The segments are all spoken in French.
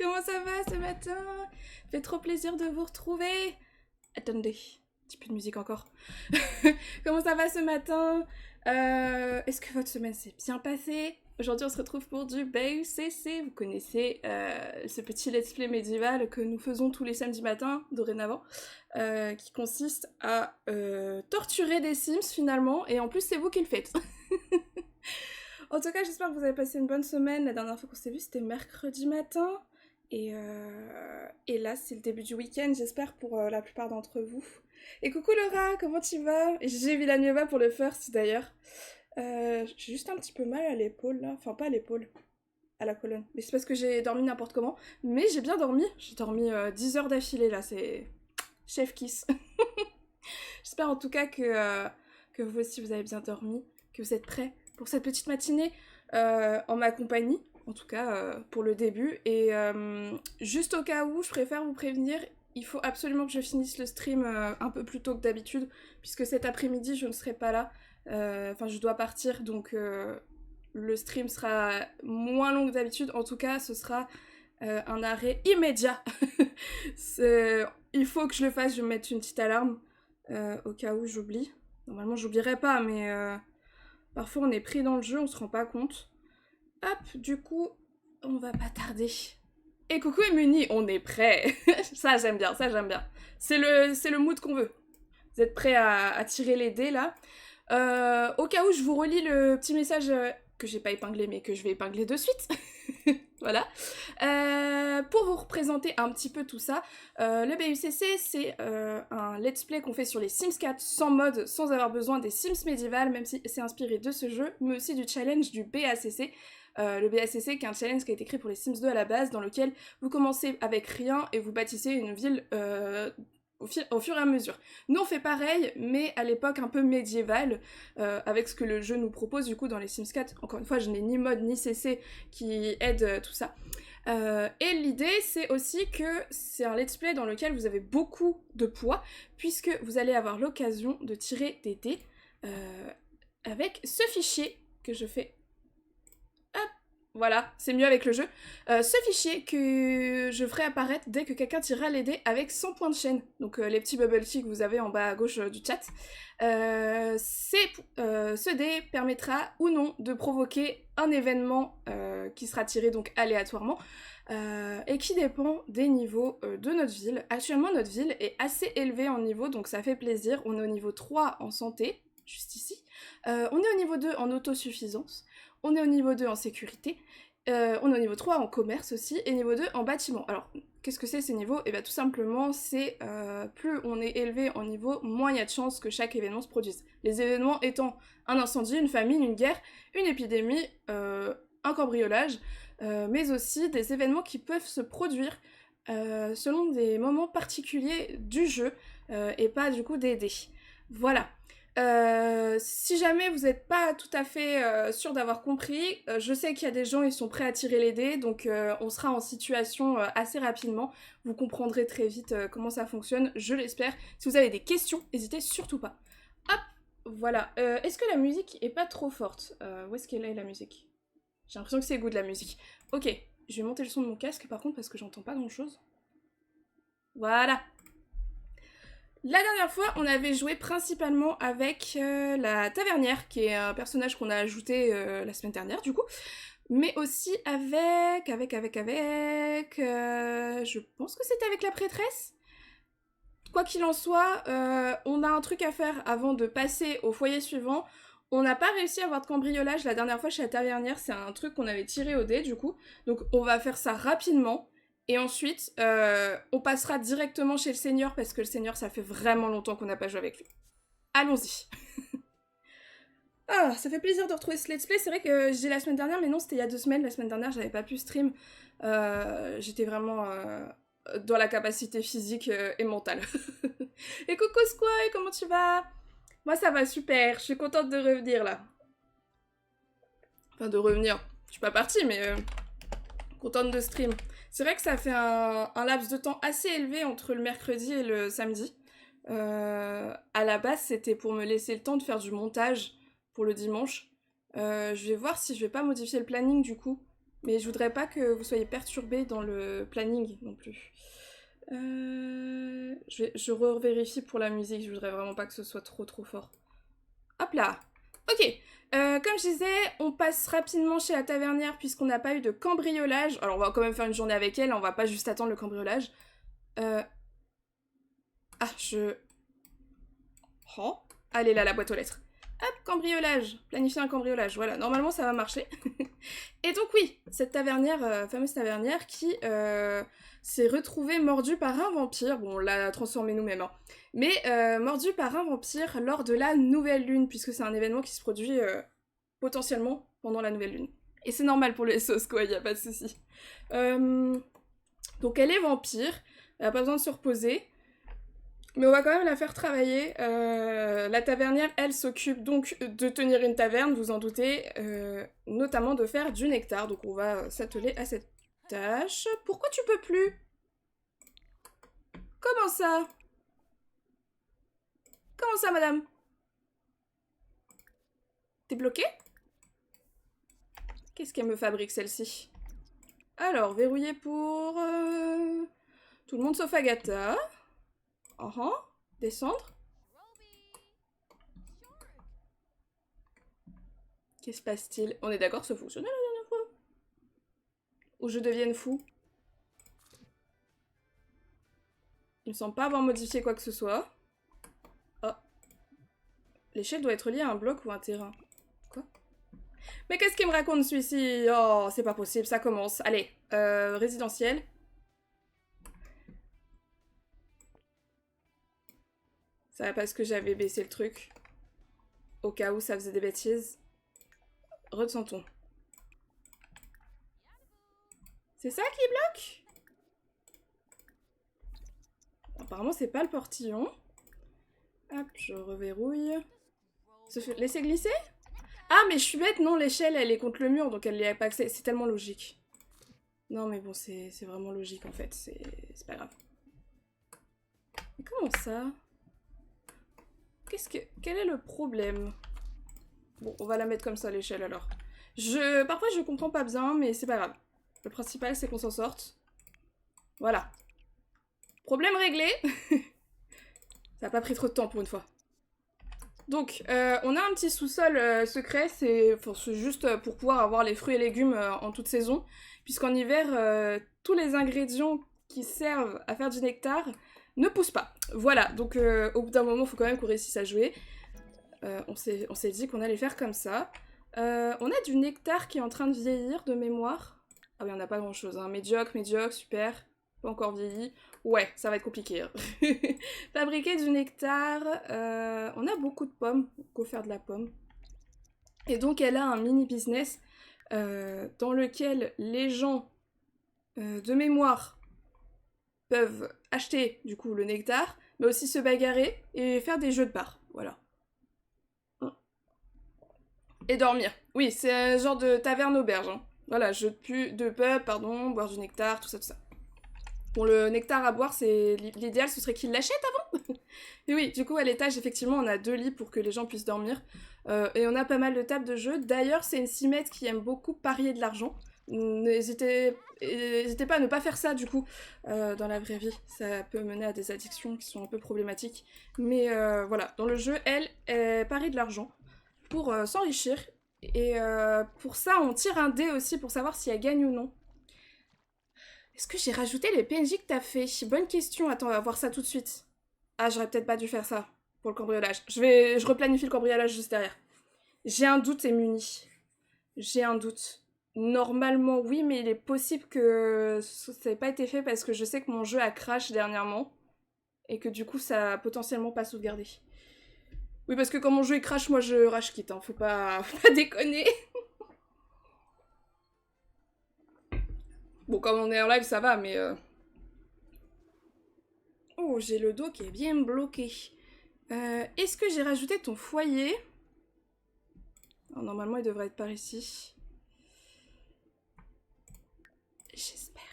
Comment ça va ce matin? Fait trop plaisir de vous retrouver. Attendez, un petit peu de musique encore. Comment ça va ce matin? Est-ce que votre semaine s'est bien passée? Aujourd'hui, on se retrouve pour du BUCC. Vous connaissez ce petit let's play médiéval que nous faisons tous les samedis matins, dorénavant, qui consiste à torturer des Sims finalement, et en plus, c'est vous qui le faites. En tout cas, j'espère que vous avez passé une bonne semaine. La dernière fois qu'on s'est vu, c'était mercredi matin. Et là, c'est le début du week-end, j'espère, pour la plupart d'entre vous. Et coucou Laura, comment tu vas? Et GG Villanueva pour le first, d'ailleurs. J'ai juste un petit peu mal à l'épaule, là. Enfin, pas à l'épaule, à la colonne. Mais c'est parce que j'ai dormi n'importe comment. Mais j'ai bien dormi. J'ai dormi 10 heures d'affilée, là. C'est chef kiss. J'espère en tout cas que vous aussi, vous avez bien dormi, que vous êtes prêts pour cette petite matinée en ma compagnie, en tout cas pour le début. Et juste au cas où, je préfère vous prévenir, il faut absolument que je finisse le stream un peu plus tôt que d'habitude, puisque cet après-midi, je ne serai pas là. Enfin, je dois partir, donc le stream sera moins long que d'habitude. En tout cas, ce sera un arrêt immédiat. Il faut que je le fasse, je vais me mettre une petite alarme au cas où j'oublie. Normalement, j'oublierai pas, mais parfois on est pris dans le jeu, on se rend pas compte. Hop, du coup, on va pas tarder. Et coucou Emuni, on est prêt. Ça j'aime bien, ça j'aime bien. C'est le mood qu'on veut. Vous êtes prêts à tirer les dés là. Au cas où, je vous relis le petit message que j'ai pas épinglé mais que je vais épingler de suite. Voilà. Pour vous représenter un petit peu tout ça, le BUCC, c'est un let's play qu'on fait sur les Sims 4 sans mode, sans avoir besoin des Sims médiévales, même si c'est inspiré de ce jeu, mais aussi du challenge du BACC. Le BACC qui est un challenge qui a été créé pour les Sims 2 à la base, dans lequel vous commencez avec rien et vous bâtissez une ville au fur et à mesure. Nous on fait pareil, mais à l'époque un peu médiévale, avec ce que le jeu nous propose du coup dans les Sims 4. Encore une fois, je n'ai ni mode ni CC qui aide tout ça. Et l'idée, c'est aussi que c'est un let's play dans lequel vous avez beaucoup de poids, puisque vous allez avoir l'occasion de tirer des dés avec ce fichier que je fais. Hop, voilà, c'est mieux avec le jeu. Ce fichier que je ferai apparaître dès que quelqu'un tirera les dés avec 100 points de chaîne. Donc les petits bubble tea que vous avez en bas à gauche du chat. Ce dé permettra ou non de provoquer un événement qui sera tiré donc aléatoirement et qui dépend des niveaux de notre ville. Actuellement, notre ville est assez élevée en niveau, donc ça fait plaisir. On est au niveau 3 en santé, juste ici. On est au niveau 2 en autosuffisance. On est au niveau 2 en sécurité. On est au niveau 3 en commerce aussi. Et niveau 2 en bâtiment. Alors, qu'est-ce que c'est ces niveaux? Et bien tout simplement, c'est plus on est élevé en niveau, moins il y a de chances que chaque événement se produise. Les événements étant un incendie, une famine, une guerre, une épidémie, un cambriolage, mais aussi des événements qui peuvent se produire selon des moments particuliers du jeu et pas du coup des dés. Voilà. Si jamais vous n'êtes pas tout à fait sûr d'avoir compris, je sais qu'il y a des gens ils sont prêts à tirer les dés, donc on sera en situation assez rapidement. Vous comprendrez très vite comment ça fonctionne, je l'espère. Si vous avez des questions, n'hésitez surtout pas. Hop, voilà. Est-ce que la musique est pas trop forte? Où est-ce qu'elle est la musique? J'ai l'impression que c'est good la musique. Ok, je vais monter le son de mon casque par contre parce que j'entends pas grand chose. Voilà. La dernière fois, on avait joué principalement avec la tavernière, qui est un personnage qu'on a ajouté la semaine dernière, du coup. Mais aussi je pense que c'était avec la prêtresse. Quoi qu'il en soit, on a un truc à faire avant de passer au foyer suivant. On n'a pas réussi à avoir de cambriolage la dernière fois chez la tavernière, c'est un truc qu'on avait tiré au dé, du coup. Donc on va faire ça rapidement. Et ensuite, on passera directement chez le seigneur, parce que le seigneur, ça fait vraiment longtemps qu'on n'a pas joué avec lui. Allons-y. Ah, ça fait plaisir de retrouver ce let's play. C'est vrai que j'ai la semaine dernière, mais non, c'était il y a 2 semaines. La semaine dernière, j'avais pas pu stream. J'étais vraiment dans la capacité physique et mentale. Et coucou Squay, comment tu vas? Moi, ça va super. Je suis contente de revenir, là. Enfin, de revenir. Je suis pas partie, mais contente de stream. C'est vrai que ça fait un laps de temps assez élevé entre le mercredi et le samedi. À la base, c'était pour me laisser le temps de faire du montage pour le dimanche. Je vais voir si je vais pas modifier le planning du coup. Mais je voudrais pas que vous soyez perturbés dans le planning non plus. Je revérifie pour la musique, je voudrais vraiment pas que ce soit trop fort. Hop là. Ok. Comme je disais, on passe rapidement chez la tavernière puisqu'on n'a pas eu de cambriolage. Alors on va quand même faire une journée avec elle, on va pas juste attendre le cambriolage. Ah, Oh. Allez là, la boîte aux lettres. Hop, cambriolage. Planifier un cambriolage. Voilà, normalement ça va marcher. Et donc oui, cette tavernière, fameuse tavernière qui s'est retrouvée mordue par un vampire. Bon, on l'a transformée nous-mêmes, hein. Mais mordue par un vampire lors de la nouvelle lune, puisque c'est un événement qui se produit potentiellement pendant la nouvelle lune. Et c'est normal pour les sauces, quoi, y a pas de souci. Donc elle est vampire, elle a pas besoin de se reposer. Mais on va quand même la faire travailler. La tavernière, elle, s'occupe donc de tenir une taverne, vous en doutez, notamment de faire du nectar. Donc on va s'atteler à cette tâche. Pourquoi tu peux plus? Comment ça? Comment ça, madame? T'es bloquée? Qu'est-ce qu'elle me fabrique, celle-ci? Alors, verrouillé pour... tout le monde sauf Agatha. Descendre. Qu'est-ce qui se passe-t-il? On est d'accord, ça fonctionnait la dernière fois? Ou je devienne fou? Il me semble pas avoir modifié quoi que ce soit. Oh. L'échelle doit être liée à un bloc ou un terrain. Quoi? Mais qu'est-ce qu'il me raconte celui-ci? Oh, c'est pas possible, ça commence. Allez, résidentiel. Ça va parce que j'avais baissé le truc. Au cas où ça faisait des bêtises. Ressentons. C'est ça qui bloque? Apparemment, c'est pas le portillon. Hop, je reverrouille. Laissez glisser? Ah, mais je suis bête, non, l'échelle, elle est contre le mur, donc elle n'y a pas accès. C'est tellement logique. Non, mais bon, c'est vraiment logique, en fait. C'est pas grave. Mais comment ça? Quel est le problème? Bon, on va la mettre comme ça, l'échelle, alors. Parfois, je comprends pas bien, mais c'est pas grave. Le principal, c'est qu'on s'en sorte. Voilà. Problème réglé. Ça a pas pris trop de temps, pour une fois. Donc, on a un petit sous-sol secret, c'est juste pour pouvoir avoir les fruits et légumes en toute saison, puisqu'en hiver, tous les ingrédients qui servent à faire du nectar ne poussent pas. Voilà, donc au bout d'un moment, il faut quand même qu'on réussisse à jouer. On s'est dit qu'on allait faire comme ça. On a du nectar qui est en train de vieillir de mémoire. Ah oui, on n'a pas grand-chose, hein. Médiocre, super. Pas encore vieilli. Ouais, ça va être compliqué, hein. Fabriquer du nectar. On a beaucoup de pommes. Go faire de la pomme. Et donc, elle a un mini business dans lequel les gens de mémoire peuvent acheter du coup le nectar, mais aussi se bagarrer et faire des jeux de bar. Voilà. Et dormir. Oui, c'est un genre de taverne auberge, hein. Voilà, jeu de pub, pardon, boire du nectar, tout ça, tout ça. Bon, le nectar à boire, c'est l'idéal, ce serait qu'ils l'achètent avant. Et oui, du coup, à l'étage, effectivement, on a 2 lits pour que les gens puissent dormir. Et on a pas mal de tables de jeu. D'ailleurs, c'est une cimette qui aime beaucoup parier de l'argent. N'hésitez pas à ne pas faire ça, du coup, dans la vraie vie. Ça peut mener à des addictions qui sont un peu problématiques. Mais voilà, dans le jeu, elle parie de l'argent pour s'enrichir. Et pour ça, on tire un dé aussi pour savoir si elle gagne ou non. Est-ce que j'ai rajouté les PNJ que t'as fait? Bonne question, attends, on va voir ça tout de suite. Ah, j'aurais peut-être pas dû faire ça pour le cambriolage. Je replanifie le cambriolage juste derrière. J'ai un doute, Emuni. J'ai un doute. Normalement, oui, mais il est possible que ça n'ait pas été fait parce que je sais que mon jeu a crash dernièrement. Et que du coup, ça a potentiellement pas sauvegardé. Oui, parce que quand mon jeu est crash, moi je rage quitte, hein. Faut pas déconner. Bon, comme on est en live, ça va, mais... Oh, j'ai le dos qui est bien bloqué. Est-ce que j'ai rajouté ton foyer? Alors, normalement, il devrait être par ici. J'espère.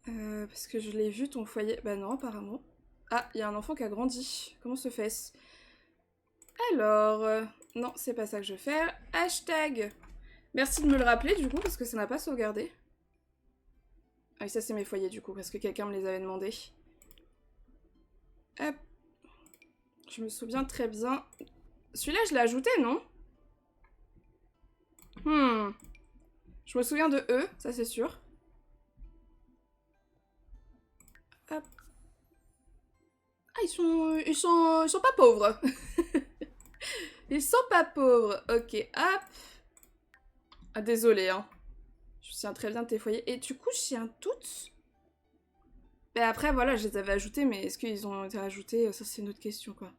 Parce que je l'ai vu, ton foyer... Bah non, apparemment. Ah, il y a un enfant qui a grandi. Comment se fait-ce? Alors... non, c'est pas ça que je veux faire. Hashtag Merci de me le rappeler du coup, parce que ça n'a pas sauvegardé. Ah oui, ça c'est mes foyers du coup, parce que quelqu'un me les avait demandé. Hop. Je me souviens très bien. Celui-là, je l'ai ajouté, non? Je me souviens de eux, ça c'est sûr. Hop. Ah, ils sont pas pauvres. Ils sont pas pauvres. Ok, hop. Ah, désolé, hein. Je me souviens très bien de tes foyers. Et tu couches chez un toutes? Ben après, voilà, je les avais ajoutés, mais est-ce qu'ils ont été ajoutés? Ça, c'est une autre question, quoi.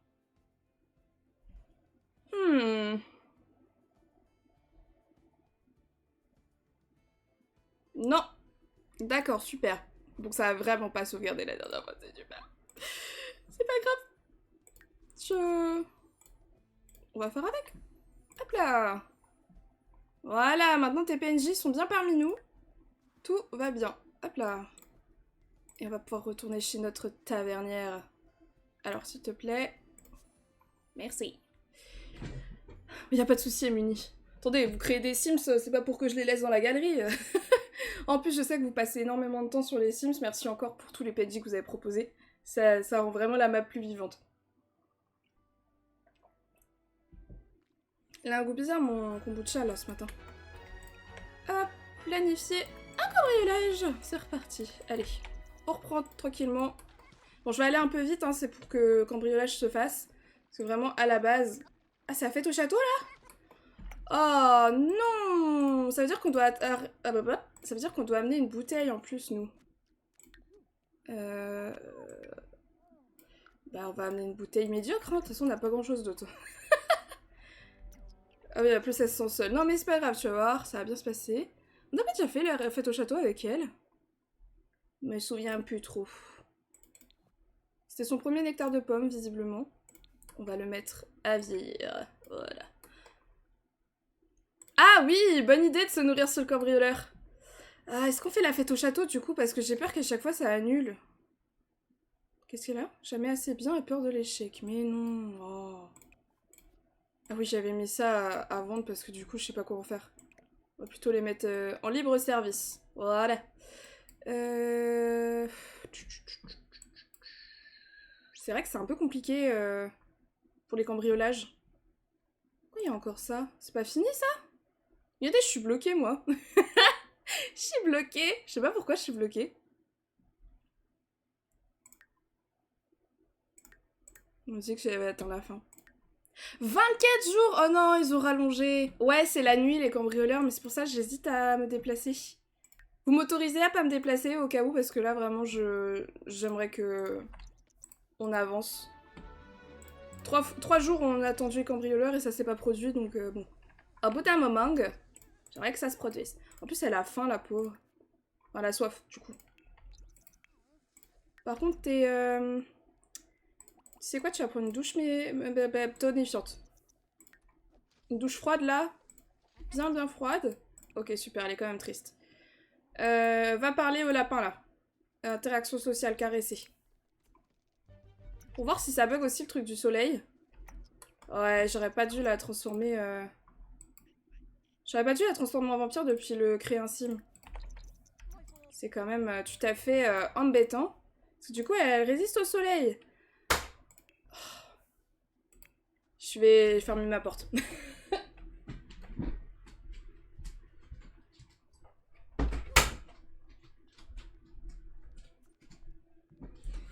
Non. D'accord, super. Donc ça a vraiment pas sauvegardé la dernière fois, c'est super. C'est pas grave. On va faire avec. Hop là. Voilà, maintenant tes PNJ sont bien parmi nous. Tout va bien. Hop là. Et on va pouvoir retourner chez notre tavernière. Alors, s'il te plaît. Merci. Y a pas de souci, Emuni. Attendez, vous créez des Sims, c'est pas pour que je les laisse dans la galerie. En plus, je sais que vous passez énormément de temps sur les Sims. Merci encore pour tous les PNJ que vous avez proposés. Ça rend vraiment la map plus vivante. Il a un goût bizarre, mon kombucha, là, ce matin. Hop, planifier un cambriolage. C'est reparti. Allez, on reprend tranquillement. Bon, je vais aller un peu vite, hein, c'est pour que le cambriolage se fasse. Parce que vraiment, à la base... Ah, c'est la fête au château, là? Oh, non! Ça veut dire qu'on doit... Ça veut dire qu'on doit amener une bouteille, en plus, nous. Bah, on va amener une bouteille médiocre, hein. De toute façon, on n'a pas grand-chose d'autre. Ah oui, en plus, elle se sent seule. Non, mais c'est pas grave, tu vas voir, ça va bien se passer. On n'a pas déjà fait la fête au château avec elle? Je me souviens plus trop. C'était son premier nectar de pomme, visiblement. On va le mettre à vieillir. Voilà. Ah oui, bonne idée de se nourrir sur le cambrioleur. Ah, est-ce qu'on fait la fête au château, du coup? Parce que j'ai peur qu'à chaque fois, ça annule. Qu'est-ce qu'il y a là? Jamais assez bien et peur de l'échec. Mais non. Oh. Ah oui, j'avais mis ça à vendre parce que du coup, je sais pas comment faire. On va plutôt les mettre en libre service. Voilà. C'est vrai que c'est un peu compliqué pour les cambriolages. Pourquoi il y a encore ça? C'est pas fini ça? Regardez, je suis bloquée moi. Je suis bloquée. Je sais pas pourquoi je suis bloquée. On me dit que j'avais atteint la fin. 24 jours! Oh non, ils ont rallongé. Ouais, c'est la nuit les cambrioleurs, mais c'est pour ça que j'hésite à me déplacer. Vous m'autorisez à pas me déplacer au cas où, parce que là vraiment j'aimerais que on avance. 3 jours on a attendu les cambrioleurs et ça s'est pas produit, donc bon. Au bout d'un moment, j'aimerais que ça se produise. En plus elle a faim la pauvre. Enfin, elle a soif du coup. Par contre t'es... Tu sais quoi, tu vas prendre une douche mais tonifiante. Une douche froide là. Bien froide. Ok super, elle est quand même triste. Va parler au lapin là. Interaction sociale caressée. Pour voir si ça bug aussi le truc du soleil. Ouais, j'aurais pas dû la transformer... J'aurais pas dû la transformer en vampire depuis le créer un sim. C'est quand même tout à fait embêtant. Parce que du coup, elle résiste au soleil. Je vais fermer ma porte.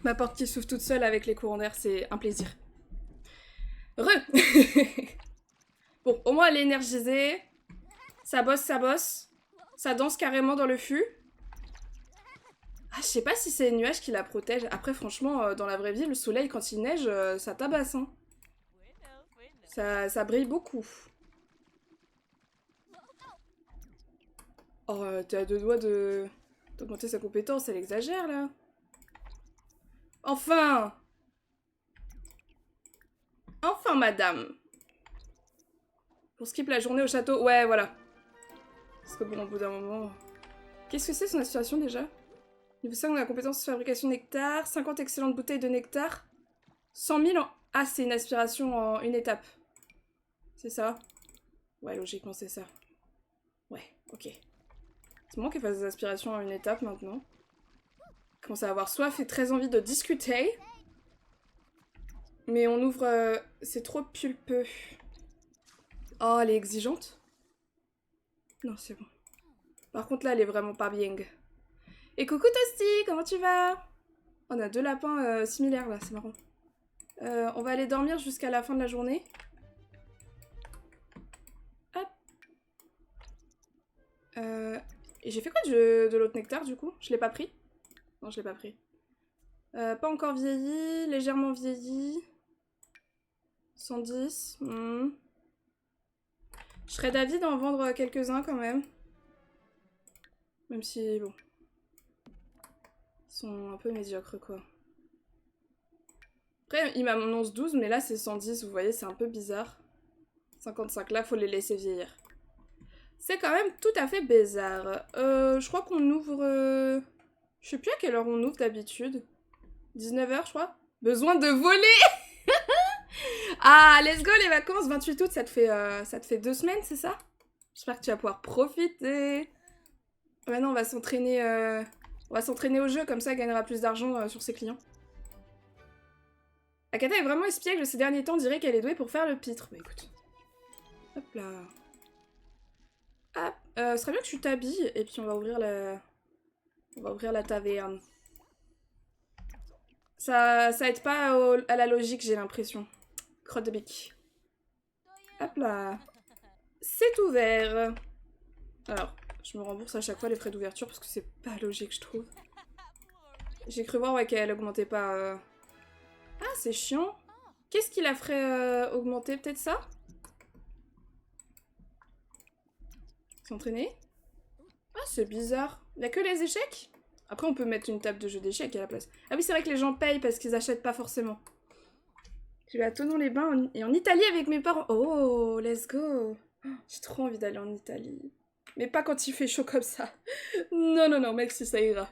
Ma porte qui s'ouvre toute seule avec les courants d'air, c'est un plaisir. Bon, au moins elle est énergisée. Ça bosse, ça bosse. Ça danse carrément dans le fût. Ah, je sais pas si c'est les nuages qui la protègent. Après, franchement, dans la vraie vie, le soleil, quand il neige, ça tabasse. Hein. Ça brille beaucoup. Oh, t'es à 2 doigts d'augmenter sa compétence, elle exagère, là. Enfin! Enfin, madame! Pour skip la journée au château, ouais, voilà. Parce que bon, au bout d'un moment... Qu'est-ce que c'est son association, déjà? Niveau 5, on a la compétence de fabrication nectar, 50 excellentes bouteilles de nectar, 100 000 en... Ah, c'est une aspiration en une étape. C'est ça? Ouais, logiquement, c'est ça. Ok. C'est moi qui fasse des aspirations à une étape maintenant. Je commence à avoir soif et très envie de discuter. Mais on ouvre... c'est trop pulpeux. Oh, elle est exigeante? Non, c'est bon. Par contre, là, elle est vraiment pas bien. Et coucou Toasty, comment tu vas? On a 2 lapins similaires, là, c'est marrant. On va aller dormir jusqu'à la fin de la journée. Hop. Et j'ai fait quoi de l'autre nectar, du coup? Je l'ai pas pris? Non, je l'ai pas pris. Pas encore vieilli, légèrement vieilli. 110. Je serais d'avis d'en vendre quelques-uns quand même. Même si, bon. Ils sont un peu médiocres, quoi. Après, il m'annonce 12, mais là, c'est 110, vous voyez, c'est un peu bizarre. 55, là, faut les laisser vieillir. C'est quand même tout à fait bizarre. Je crois qu'on ouvre... Je sais plus à quelle heure on ouvre d'habitude. 19h, je crois. Besoin de voler. Ah, let's go les vacances, 28 août, ça te fait 2 semaines, c'est ça? J'espère que tu vas pouvoir profiter. Maintenant, on va s'entraîner au jeu, comme ça, elle gagnera plus d'argent sur ses clients. Akata est vraiment espiègle ces derniers temps, on dirait qu'elle est douée pour faire le pitre. Bah écoute. Hop là. Hop. Ce serait bien que tu t'habilles, et puis on va ouvrir la taverne. Ça aide pas à la logique, j'ai l'impression. Crotte de bique. Hop là. C'est ouvert. Alors, je me rembourse à chaque fois les frais d'ouverture parce que c'est pas logique, je trouve. J'ai cru voir qu'elle augmentait pas... Ah, c'est chiant. Qu'est-ce qui la ferait augmenter? Peut-être ça? S'entraîner? Ah, c'est bizarre. Il y a que les échecs? Après, on peut mettre une table de jeu d'échecs à la place. Ah oui, c'est vrai que les gens payent parce qu'ils achètent pas forcément. Je vais à Tonon-les-Bains et en Italie avec mes parents. Oh, let's go. J'ai trop envie d'aller en Italie. Mais pas quand il fait chaud comme ça. Non, non, non, mec, si ça ira.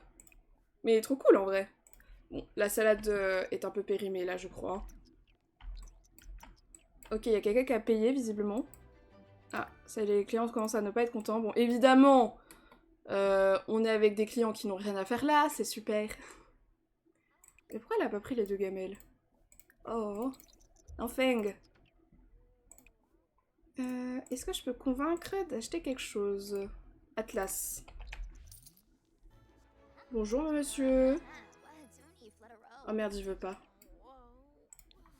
Mais il est trop cool en vrai. Bon, la salade est un peu périmée là, je crois. Ok, il y a quelqu'un qui a payé visiblement. Ah, ça, les clients commencent à ne pas être contents. Bon, évidemment, on est avec des clients qui n'ont rien à faire là, c'est super. Mais pourquoi elle a pas pris les 2 gamelles? Oh, enfin. Est-ce que je peux convaincre d'acheter quelque chose? Atlas. Bonjour monsieur. Oh merde, il veut pas.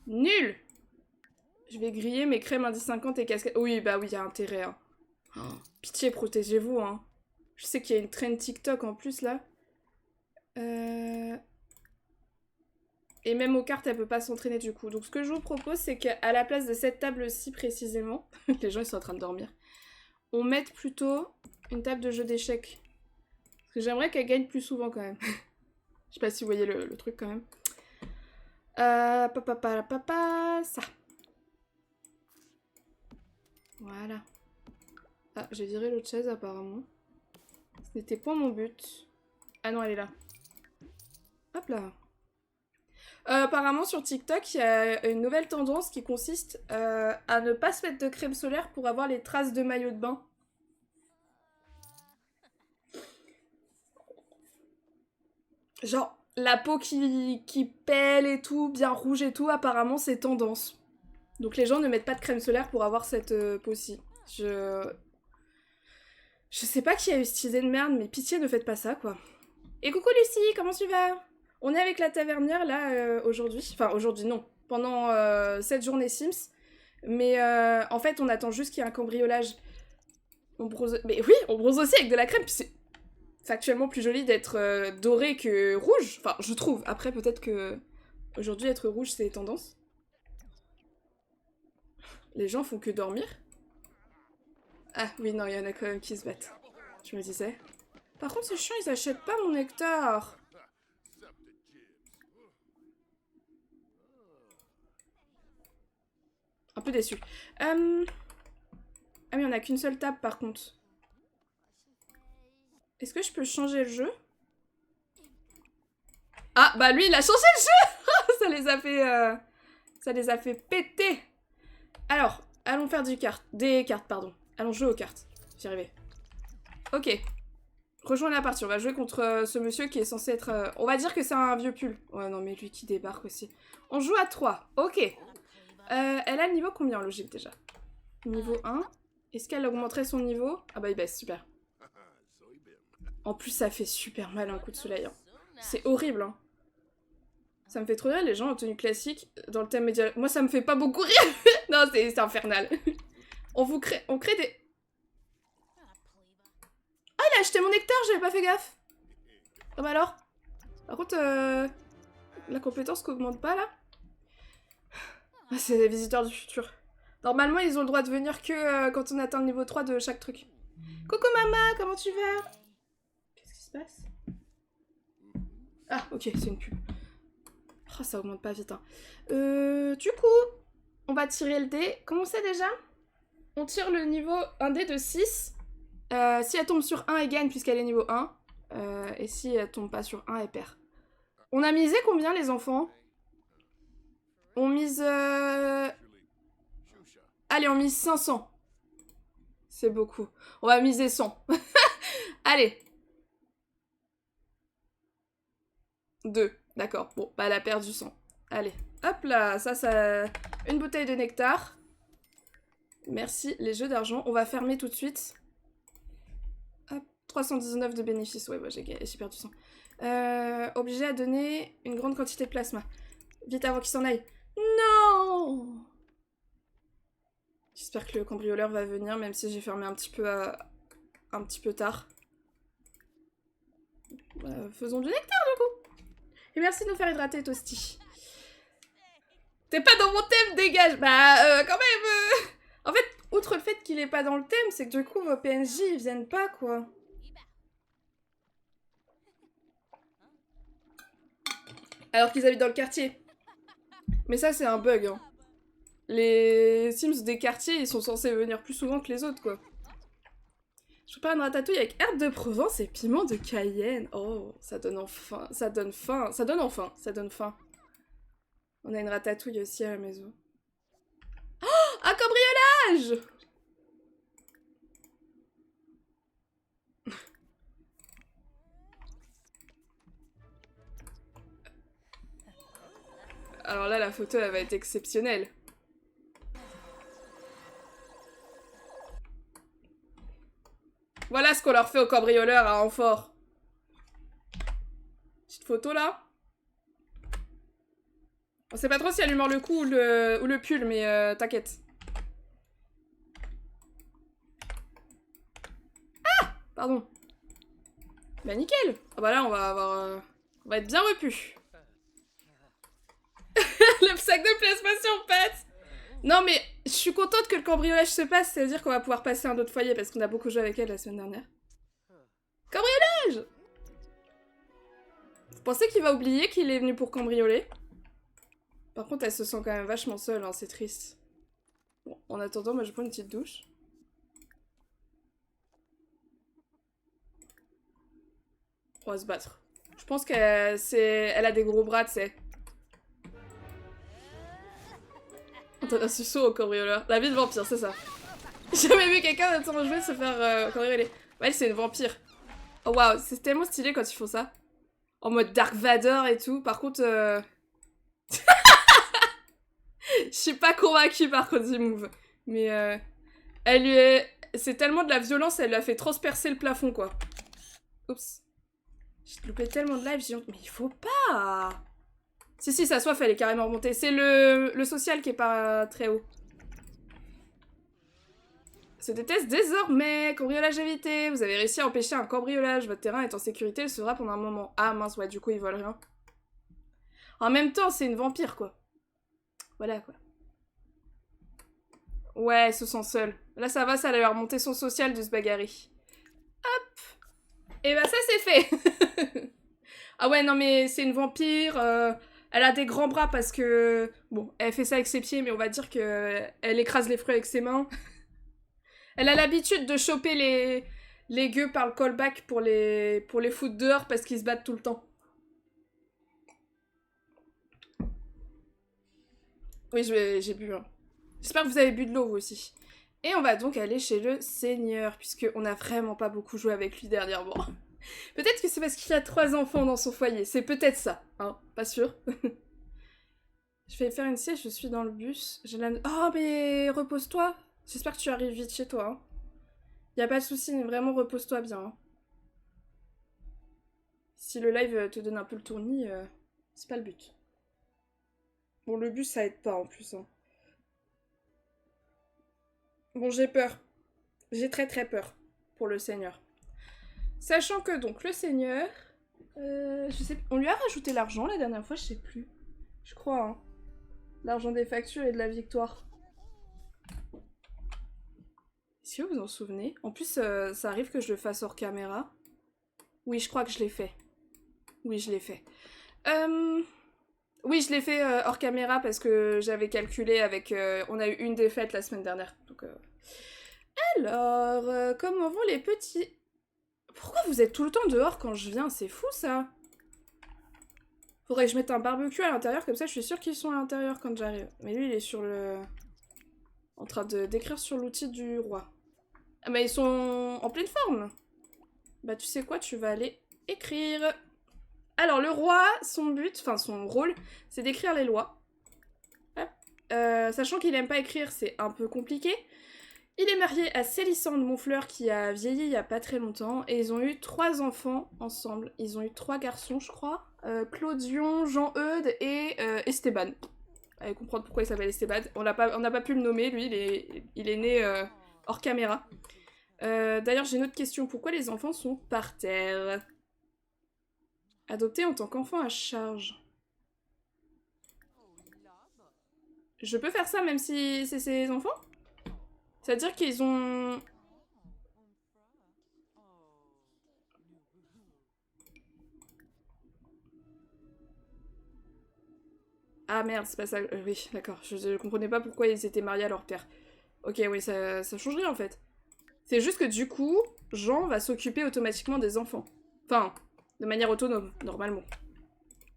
Nul! Je vais griller mes crèmes indice 50 et casquettes. Oui, bah oui, il y a intérêt. Hein. Oh, pitié, protégez-vous. Hein. Je sais qu'il y a une trend TikTok en plus là. Et même aux cartes, elle peut pas s'entraîner du coup. Donc ce que je vous propose, c'est qu'à la place de cette table-ci précisément, les gens ils sont en train de dormir, on mette plutôt une table de jeu d'échecs. Parce que j'aimerais qu'elle gagne plus souvent quand même. Je sais pas si vous voyez le truc quand même. Ça. Voilà. Ah, j'ai viré l'autre chaise apparemment. Ce n'était pas mon but. Ah non, elle est là. Hop là. Apparemment sur TikTok, il y a une nouvelle tendance qui consiste à ne pas se mettre de crème solaire pour avoir les traces de maillot de bain. Genre, la peau qui pèle et tout, bien rouge et tout, apparemment c'est tendance. Donc les gens ne mettent pas de crème solaire pour avoir cette peau-ci. Je sais pas qui a eu cette idée de merde, mais pitié ne faites pas ça quoi. Et coucou Lucie, comment tu vas? On est avec la tavernière là aujourd'hui. Enfin aujourd'hui non, pendant cette journée Sims. Mais en fait on attend juste qu'il y ait un cambriolage. On bronze... Mais oui, on bronze aussi avec de la crème, puis c'est factuellement plus joli d'être doré que rouge. Enfin je trouve, après peut-être que aujourd'hui être rouge c'est tendance. Les gens font que dormir. Ah oui non, il y en a quand même qui se battent. Je me disais. Par contre c'est chiant, ils achètent pas mon nectar. Un peu déçu. Ah oui, on n'a qu'une seule table par contre. Est-ce que je peux changer le jeu? Ah, bah lui, il a changé le jeu. Ça les a fait péter. Alors, allons faire des cartes, pardon. Allons jouer aux cartes. J'y arrivais. Ok. Rejoins la partie. On va jouer contre ce monsieur qui est censé être... On va dire que c'est un vieux pull. Ouais, non, mais lui qui débarque aussi. On joue à 3. Ok. Elle a le niveau combien en logique déjà? Niveau 1. Est-ce qu'elle augmenterait son niveau? Ah bah il baisse, super. En plus, ça fait super mal un coup de soleil. Hein. C'est horrible, hein. Ça me fait trop rire les gens en tenue classique dans le thème médiéval. Moi, ça me fait pas beaucoup rire. Non, c'est infernal. On crée des... Ah, il a acheté mon nectar, j'avais pas fait gaffe. Ah bah alors. Par contre, la compétence qu'augmente pas, là. Ah, c'est les visiteurs du futur. Normalement, ils ont le droit de venir que quand on atteint le niveau 3 de chaque truc. Coucou maman, comment tu vas? Qu'est-ce qui se passe? Ah, ok, c'est une pub. Oh, ça augmente pas vite, hein. Du coup, on va tirer le dé. Comment c'est déjà? On tire le niveau 1 dé de 6. Si elle tombe sur 1, elle gagne puisqu'elle est niveau 1. Et si elle tombe pas sur 1, elle perd. On a misé combien, les enfants? On mise... Allez, on mise 500. C'est beaucoup. On va miser 100. Allez. 2. D'accord. Bon, bah elle a perdu 100. Allez. Hop là. Ça... Une bouteille de nectar. Merci, les jeux d'argent. On va fermer tout de suite. Hop. 319 de bénéfices. Ouais, j'ai perdu 100. Obligé à donner une grande quantité de plasma. Vite avant qu'il s'en aille. Non! J'espère que le cambrioleur va venir, même si j'ai fermé un petit peu tard. Faisons du nectar, du coup. Et merci de nous faire hydrater, Toasty. T'es pas dans mon thème, dégage. Bah, quand même. En fait, outre le fait qu'il est pas dans le thème, c'est que du coup, vos PNJ, ils viennent pas, quoi. Alors qu'ils habitent dans le quartier. Mais ça, c'est un bug, hein. Les Sims des quartiers, ils sont censés venir plus souvent que les autres, quoi. Je prépare une ratatouille avec herbes de Provence et piment de Cayenne. Oh, ça donne enfin... Ça donne faim. Ça donne enfin. Ça donne faim. On a une ratatouille aussi à la maison. Oh, un cambriolage! Alors là, la photo, elle va être exceptionnelle. Voilà ce qu'on leur fait aux cambrioleurs à renfort. Petite photo, là. On sait pas trop si elle lui mord le cou ou le pull, mais t'inquiète. Ah! Pardon. Bah nickel. Ah bah là, on va avoir... on va être bien repu. Le sac de plasma sur pattes. Non mais, je suis contente que le cambriolage se passe, ça veut dire qu'on va pouvoir passer à un autre foyer parce qu'on a beaucoup joué avec elle la semaine dernière. Cambriolage! Vous pensez qu'il va oublier qu'il est venu pour cambrioler? Par contre, elle se sent quand même vachement seule, hein, c'est triste. Bon, en attendant, moi je prends une petite douche. On va se battre. Je pense elle a des gros bras, tu sais. On donne un suceau au cambrioleur. La vie de vampire, c'est ça. J'ai jamais vu quelqu'un de son jouet se faire cambrioler. Ouais, c'est une vampire. Oh waouh, c'est tellement stylé quand ils font ça. En mode Dark Vador et tout. Par contre... Je suis pas convaincue par contre du move. Mais elle lui est... C'est tellement de la violence, elle lui a fait transpercer le plafond, quoi. Oups. J'ai loupé tellement de live, j'ai honte. Mais il faut pas. Si, sa soif, elle est carrément remontée. C'est le social qui est pas très haut. Se déteste désormais. Cambriolage évité. Vous avez réussi à empêcher un cambriolage. Votre terrain est en sécurité, il sera pendant un moment. Ah mince, ouais, du coup, ils volent rien. En même temps, c'est une vampire, quoi. Voilà, quoi. Ouais, elle se sent seule. Là, ça va, ça lui a remonté son social de se bagarrer. Hop. Et bah ça, c'est fait. Ah ouais, non, mais c'est une vampire. Elle a des grands bras parce que... Bon, elle fait ça avec ses pieds, mais on va dire que elle écrase les fruits avec ses mains. Elle a l'habitude de choper les gueux par le callback pour les foutre dehors parce qu'ils se battent tout le temps. Oui, j'ai bu. Hein. J'espère que vous avez bu de l'eau, vous aussi. Et on va donc aller chez le seigneur, puisqu'on n'a vraiment pas beaucoup joué avec lui dernièrement. Peut-être que c'est parce qu'il a 3 enfants dans son foyer, c'est peut-être ça, hein, pas sûr. Je vais faire une sieste, je suis dans le bus. J'ai la... Oh mais repose-toi. J'espère que tu arrives vite chez toi. Hein. Y a pas de souci, mais vraiment repose-toi bien. Hein. Si le live te donne un peu le tournis, c'est pas le but. Bon, le bus ça aide pas en plus. Hein. Bon, j'ai peur. J'ai très très peur pour le seigneur. Sachant que donc le seigneur, je sais, on lui a rajouté l'argent la dernière fois, je sais plus. Je crois, hein. L'argent des factures et de la victoire. Est-ce que vous vous en souvenez? En plus, ça arrive que je le fasse hors caméra. Oui, je crois que je l'ai fait. Oui, je l'ai fait. Oui, je l'ai fait hors caméra parce que j'avais calculé avec... on a eu une défaite la semaine dernière. Donc, alors, comment vont les petits... Pourquoi vous êtes tout le temps dehors quand je viens? C'est fou, ça. Faudrait que je mette un barbecue à l'intérieur, comme ça je suis sûre qu'ils sont à l'intérieur quand j'arrive. Mais lui, il est sur le... en train d'écrire sur l'outil du roi. Ah bah ils sont en pleine forme. Bah tu sais quoi, tu vas aller écrire. Alors le roi, son but, enfin son rôle, c'est d'écrire les lois. Hop. Sachant qu'il aime pas écrire, c'est un peu compliqué. Il est marié à Célissande Montfleur qui a vieilli il y a pas très longtemps. Et ils ont eu 3 enfants ensemble. Ils ont eu 3 garçons, je crois. Claudion, Jean-Eudes et Esteban. Allez comprendre pourquoi il s'appelle Esteban. On n'a pas pu le nommer, lui, il est né hors caméra. D'ailleurs, j'ai une autre question. Pourquoi les enfants sont par terre? Adoptés en tant qu'enfant à charge. Je peux faire ça même si c'est ses enfants? C'est-à-dire qu'ils ont... Ah merde, c'est pas ça. Oui, d'accord. Je comprenais pas pourquoi ils étaient mariés à leur père. Ok, oui, ça change rien en fait. C'est juste que du coup, Jean va s'occuper automatiquement des enfants. Enfin, de manière autonome, normalement.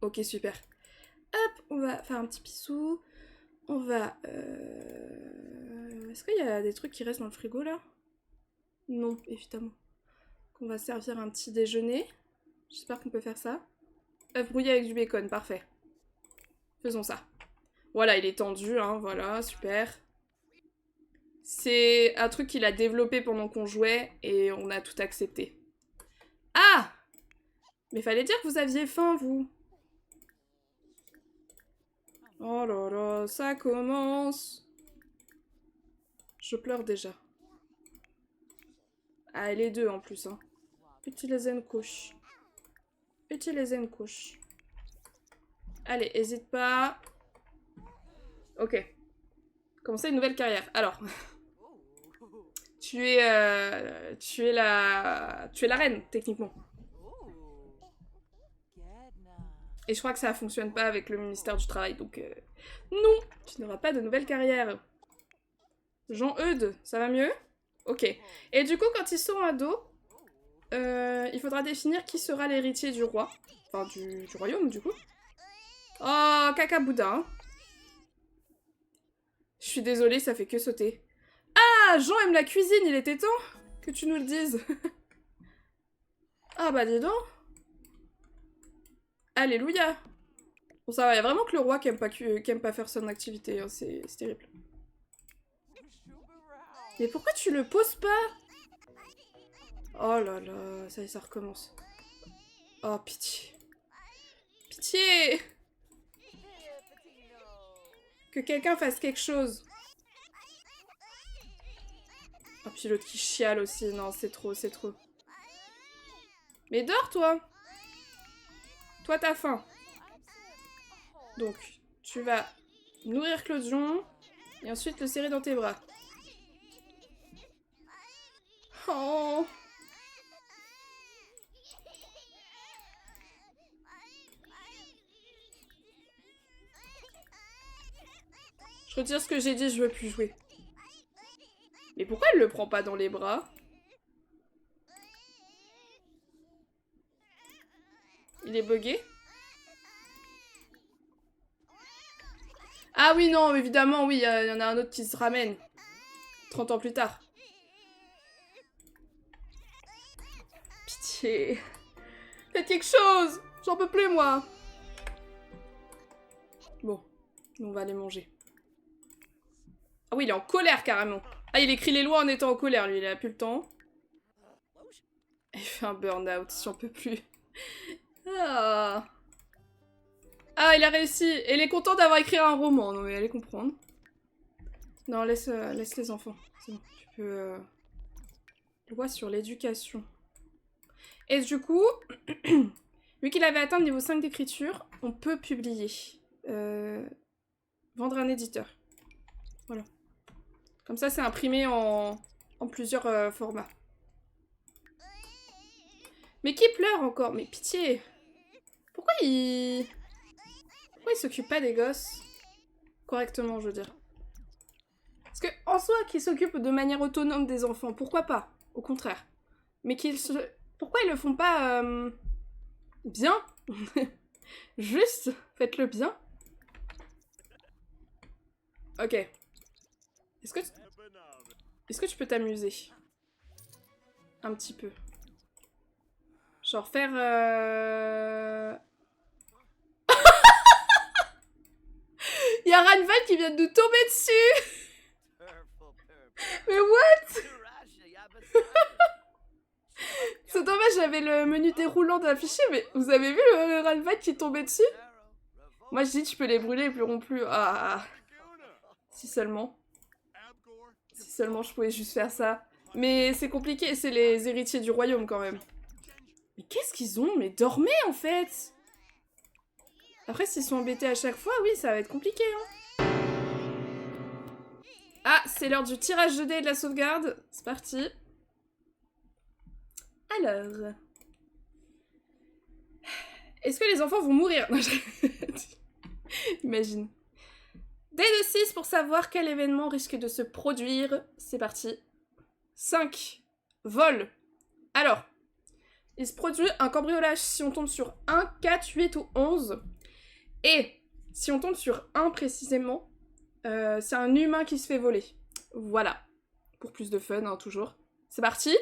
Ok, super. Hop, on va faire un petit pissou. On va... Est-ce qu'il y a des trucs qui restent dans le frigo, là? Non, évidemment. On va servir un petit déjeuner. J'espère qu'on peut faire ça. Œuf brouillé avec du bacon, parfait. Faisons ça. Voilà, il est tendu, hein, voilà, super. C'est un truc qu'il a développé pendant qu'on jouait, et on a tout accepté. Ah! Mais fallait dire que vous aviez faim, vous. Oh là là, ça commence. Je pleure déjà. Ah, les deux en plus, hein. Petit les couche. Petit les couche. Allez, hésite pas. Ok. Commencer une nouvelle carrière. Alors. Tu es la reine, techniquement. Et je crois que ça fonctionne pas avec le ministère du Travail, donc... Non, tu n'auras pas de nouvelle carrière. Jean-Eudes, ça va mieux? Ok. Et du coup, quand ils seront ados, il faudra définir qui sera l'héritier du roi. Enfin, du royaume, du coup. Oh, caca boudin. Hein. Je suis désolée, ça fait que sauter. Ah, Jean aime la cuisine, il était temps que tu nous le dises. Ah bah dis donc. Alléluia. Bon ça va, y a vraiment que le roi qui aime pas faire son activité, hein. C'est terrible. Mais pourquoi tu le poses pas? Oh là là, ça y est, ça recommence. Oh, pitié. Pitié. Que quelqu'un fasse quelque chose. Oh, puis l'autre qui chiale aussi. Non, c'est trop, c'est trop. Mais dors, toi. Toi, t'as faim. Donc, tu vas nourrir Claudion et ensuite le serrer dans tes bras. Oh. Je retire ce que j'ai dit, je veux plus jouer. Mais pourquoi elle le prend pas dans les bras? Il est bugué? Ah oui, non, évidemment, oui, il y en a un autre qui se ramène. 30 ans plus tard. Pitié. Faites quelque chose. J'en peux plus, moi. Bon, on va aller manger. Ah oui, il est en colère, carrément. Ah, il écrit les lois en étant en colère, lui. Il a plus le temps. Il fait un burn-out, si on peut plus. Ah. Ah, il a réussi. Et il est content d'avoir écrit un roman. Non, mais allez comprendre. Non, laisse les enfants. C'est bon, tu peux... Loi sur l'éducation. Et du coup, vu qu'il avait atteint le niveau 5 d'écriture, on peut publier. Vendre un éditeur. Voilà. Comme ça, c'est imprimé en plusieurs formats. Mais qui pleure encore? Mais pitié! Pourquoi il s'occupe pas des gosses correctement, je veux dire? Parce que, en soi, qu'il s'occupe de manière autonome des enfants, pourquoi pas? Au contraire. Mais pourquoi ils le font pas bien? Juste, faites-le bien. Ok. Est-ce que tu peux t'amuser? Un petit peu. Genre faire... Il y a Ranval qui vient de nous tomber dessus. Mais what? C'est dommage, j'avais le menu déroulant d'affiché, mais vous avez vu le Ranval qui tombait dessus? Moi je dis tu peux les brûler, ils pleurront plus. Ah. Si seulement. Si seulement je pouvais juste faire ça. Mais c'est compliqué, c'est les héritiers du royaume quand même. Mais qu'est-ce qu'ils ont? Mais dormez en fait! Après s'ils sont embêtés à chaque fois, oui ça va être compliqué hein. Ah, c'est l'heure du tirage de dés et de la sauvegarde. C'est parti. Alors... Est-ce que les enfants vont mourir? Non, imagine. Dés de 6 pour savoir quel événement risque de se produire. C'est parti. 5. Vol. Alors, il se produit un cambriolage si on tombe sur 1, 4, 8 ou 11. Et si on tombe sur 1 précisément, c'est un humain qui se fait voler. Voilà. Pour plus de fun, hein, toujours. C'est parti.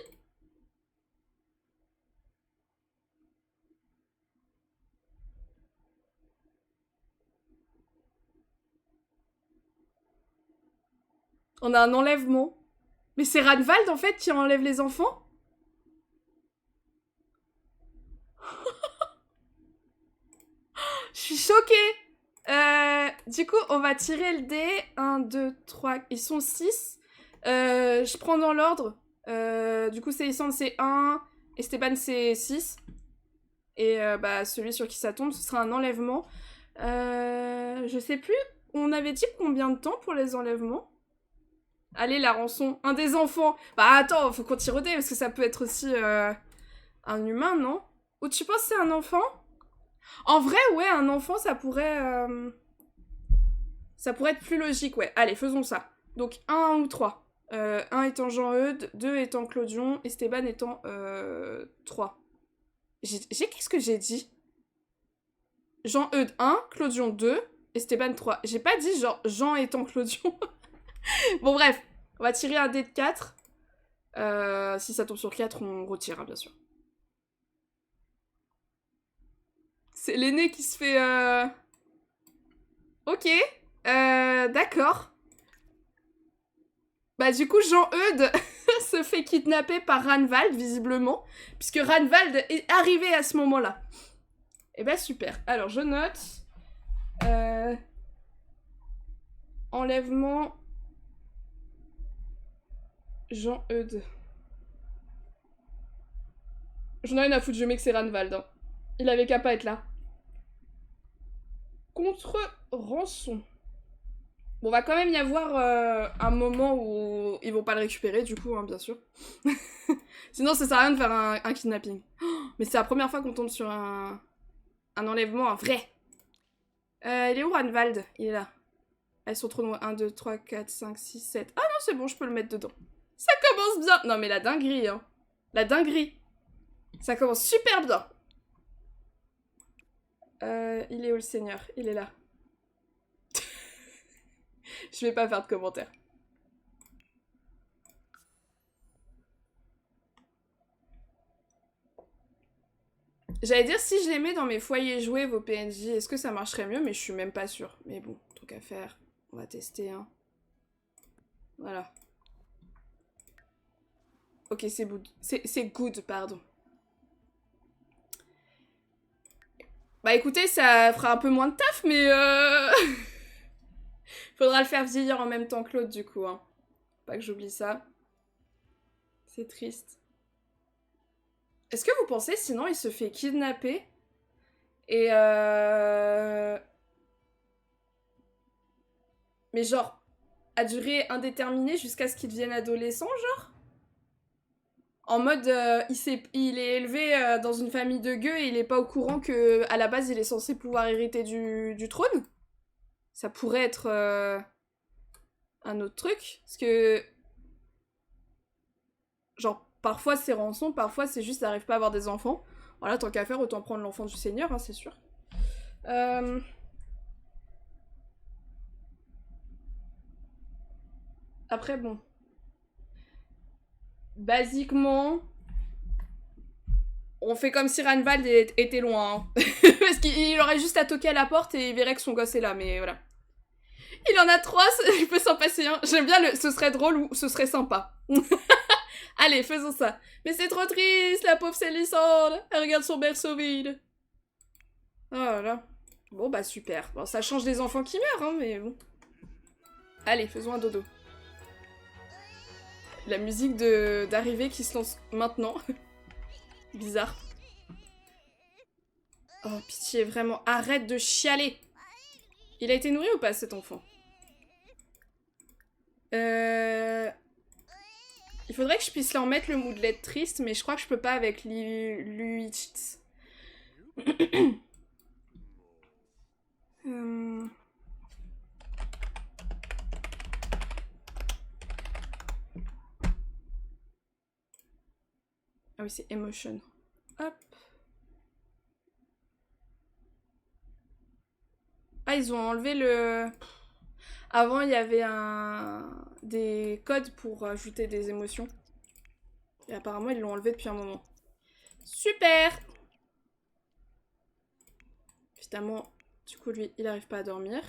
On a un enlèvement. Mais c'est Ranvald, en fait, qui enlève les enfants? Je suis choquée. Du coup, on va tirer le dé. 1, 2, 3... Ils sont 6. Je prends dans l'ordre. Du coup, Célissandre, c'est 1. Esteban, c'est 6. Et bah, celui sur qui ça tombe, ce sera un enlèvement. Je sais plus. On avait dit combien de temps pour les enlèvements? Allez, la rançon. Un des enfants. Bah attends, faut qu'on tire au dé, parce que ça peut être aussi un humain, non? Ou tu penses que c'est un enfant? En vrai, ouais, un enfant, ça pourrait être plus logique, ouais. Allez, faisons ça. Donc, 1 ou 3. 1 étant Jean-Eudes, 2 étant Clodion, Esteban étant 3. Qu'est-ce que j'ai dit? Jean-Eudes 1, Clodion 2, Esteban 3. J'ai pas dit genre Jean étant Clodion. Bon bref, on va tirer un dé de 4. Si ça tombe sur 4, on retire, hein, bien sûr. C'est l'aîné qui se fait... Ok, d'accord. Bah du coup, Jean-Eudes se fait kidnapper par Ranvald, visiblement, puisque Ranvald est arrivé à ce moment-là. Et bah super. Alors, je note... Enlèvement... Jean-Eudes. J'en ai rien à foutre, je mets que c'est Ranvald. Hein. Il avait qu'à pas être là. Contre rançon. Bon, va quand même y avoir un moment où ils vont pas le récupérer, du coup, hein, bien sûr. Sinon, ça sert à rien de faire un kidnapping. Oh, mais c'est la première fois qu'on tombe sur un enlèvement, un vrai. Il est où Ranvald? Il est là. Elles sont trop loin. 1, 2, 3, 4, 5, 6, 7. Ah non, c'est bon, je peux le mettre dedans. Ça commence bien. Non, mais la dinguerie, hein. La dinguerie. Ça commence super bien. Il est où le seigneur? Il est là. Je vais pas faire de commentaires. J'allais dire si je les mets dans mes foyers jouets, vos PNJ, est-ce que ça marcherait mieux? Mais je suis même pas sûre. Mais bon, truc à faire. On va tester, hein. Voilà. Ok, c'est good. C'est good, pardon. Bah écoutez, ça fera un peu moins de taf, mais faudra le faire vieillir en même temps que l'autre, du coup, hein. Pas que j'oublie ça. C'est triste. Est-ce que vous pensez, sinon, il se fait kidnapper et mais genre, à durée indéterminée jusqu'à ce qu'il devienne adolescent, genre? En mode, il est élevé dans une famille de gueux et il est pas au courant que à la base il est censé pouvoir hériter du trône? Ça pourrait être un autre truc. Parce que, genre, parfois c'est rançon, parfois c'est juste n'arrive pas à avoir des enfants. Voilà, tant qu'à faire, autant prendre l'enfant du Seigneur, hein, c'est sûr. Après, bon. Basiquement, on fait comme si Ranvald était loin. Hein. Parce qu'il aurait juste à toquer à la porte et il verrait que son gosse est là, mais voilà. Il en a 3, il peut s'en passer un. J'aime bien le ce serait drôle ou ce serait sympa. Allez, faisons ça. Mais c'est trop triste, la pauvre Célissande. Elle regarde son berceau vide. Oh là là. Bon bah super. Bon, ça change des enfants qui meurent, hein, mais bon. Allez, faisons un dodo. La musique d'arrivée qui se lance maintenant. Bizarre. Oh, pitié, vraiment, arrête de chialer. Il a été nourri ou pas, cet enfant? Il faudrait que je puisse leur mettre le moodlet triste, mais je crois que je peux pas avec Luichitz. Ah oui, c'est Emotion. Hop. Ah, ils ont enlevé le... Avant, il y avait des codes pour ajouter des émotions. Et apparemment, ils l'ont enlevé depuis un moment. Super! Évidemment, du coup, lui, il arrive pas à dormir.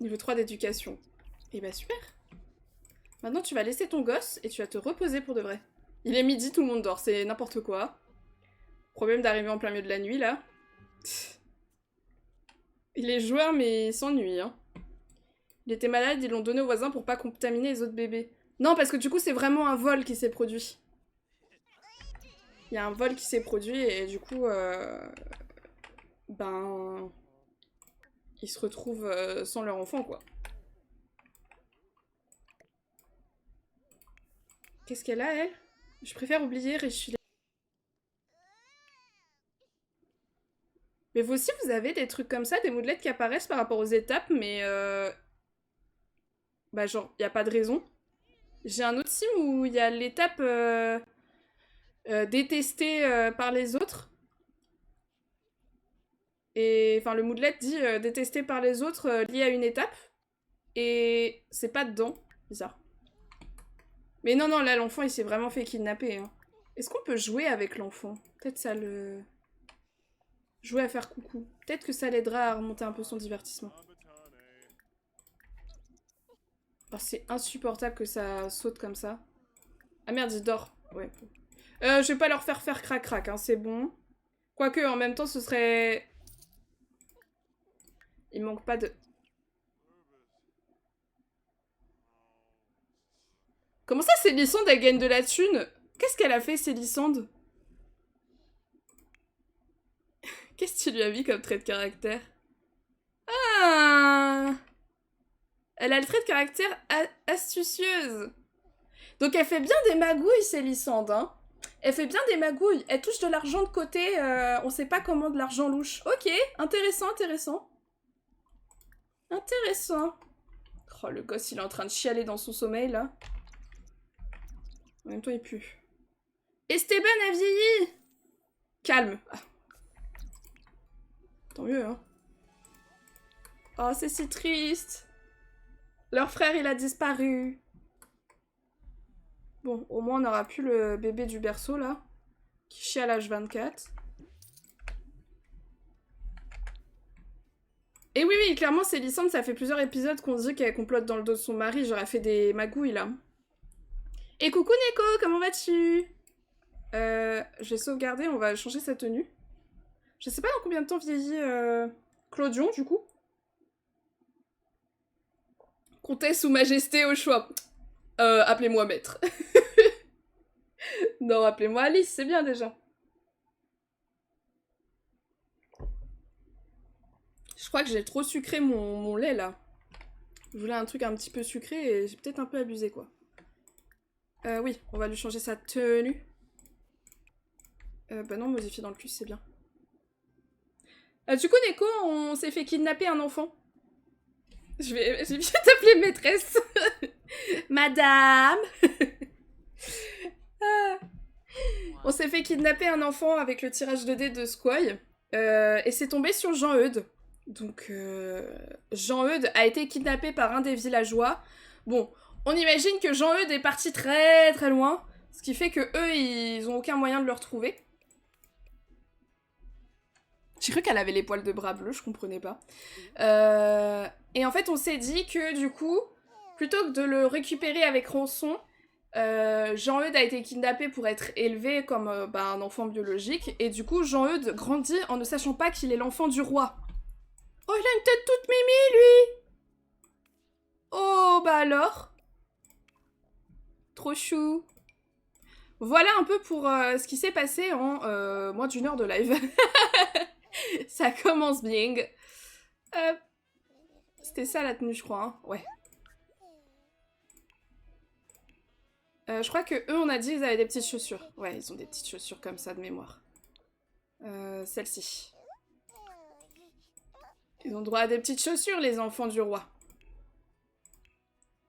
Niveau 3 d'éducation. Et bah super. Maintenant, tu vas laisser ton gosse et tu vas te reposer pour de vrai. Il est midi, tout le monde dort, c'est n'importe quoi. Problème d'arriver en plein milieu de la nuit, là. Il est joueur, mais il s'ennuie, hein. Il était malade, ils l'ont donné aux voisins pour pas contaminer les autres bébés. Non, parce que du coup, c'est vraiment un vol qui s'est produit. Il y a un vol qui s'est produit et du coup, ben... ils se retrouvent sans leur enfant, quoi. Qu'est-ce qu'elle a, elle? Je préfère oublier et je suis... Mais vous aussi, vous avez des trucs comme ça, des moodlets qui apparaissent par rapport aux étapes, mais bah genre, y a pas de raison. J'ai un autre sim où il y a l'étape détestée par les autres. Et enfin, le moodlet dit détesté par les autres lié à une étape. Et c'est pas dedans. Bizarre. Mais non, non, là, l'enfant, il s'est vraiment fait kidnapper. Hein. Est-ce qu'on peut jouer avec l'enfant? Peut-être ça le... Jouer à faire coucou. Peut-être que ça l'aidera à remonter un peu son divertissement. Oh, c'est insupportable que ça saute comme ça. Ah merde, il dort. Ouais. Je vais pas leur faire crac-crac, hein, c'est bon. Quoique, en même temps, ce serait... Il manque pas de... Comment ça, Célissande, elle gagne de la thune? Qu'est-ce qu'elle a fait, Célissande? Qu'est-ce que tu lui as mis comme trait de caractère? Ah! Elle a le trait de caractère astucieuse. Donc elle fait bien des magouilles, Célissande, hein. Elle fait bien des magouilles. Elle touche de l'argent de côté, on sait pas comment de l'argent louche. Ok, intéressant, intéressant. Intéressant. Oh, le gosse, il est en train de chialer dans son sommeil, là. En même temps, il pue. Esteban a vieilli! Calme. Ah. Tant mieux, hein. Oh, c'est si triste. Leur frère, il a disparu. Bon, au moins, on n'aura plus le bébé du berceau, là. qui chie à l'âge 24. Et oui, oui, clairement, c'est Lysandre, ça fait plusieurs épisodes qu'on dit qu'elle complote dans le dos de son mari. J'aurais fait des magouilles, là. Et coucou Neko, comment vas-tu? Je vais sauvegarder, on va changer sa tenue. Je sais pas dans combien de temps vieillit Clodion, du coup. Comtesse ou majesté au choix. Appelez-moi maître. Non, appelez-moi Alice, c'est bien déjà. Je crois que j'ai trop sucré mon lait, là. Je voulais un truc un petit peu sucré et j'ai peut-être un peu abusé, quoi. Oui, on va lui changer sa tenue. Bah non, modifier dans le cul, c'est bien. Du coup, Neko, on s'est fait kidnapper un enfant. J'ai bien t'appeler maîtresse. Madame. On s'est fait kidnapper un enfant avec le tirage de dés de Squoy. Et c'est tombé sur Jean-Eudes. Donc, Jean-Eudes a été kidnappé par un des villageois. Bon, on imagine que Jean-Eudes est parti très très loin. Ce qui fait que eux, ils ont aucun moyen de le retrouver. J'ai cru qu'elle avait les poils de bras bleus, je comprenais pas. Et en fait, on s'est dit que du coup, plutôt que de le récupérer avec rançon, Jean-Eudes a été kidnappé pour être élevé comme un enfant biologique. Et du coup, Jean-Eudes grandit en ne sachant pas qu'il est l'enfant du roi. Oh, il a une tête toute mimi, lui! Oh, bah alors? Trop chou. Voilà un peu pour ce qui s'est passé en moins d'une heure de live. Ça commence bien. C'était ça la tenue, je crois. Hein. Ouais. Je crois que eux, on a dit qu'ils avaient des petites chaussures. Ouais, ils ont des petites chaussures comme ça de mémoire. Celle-ci. Ils ont droit à des petites chaussures, les enfants du roi.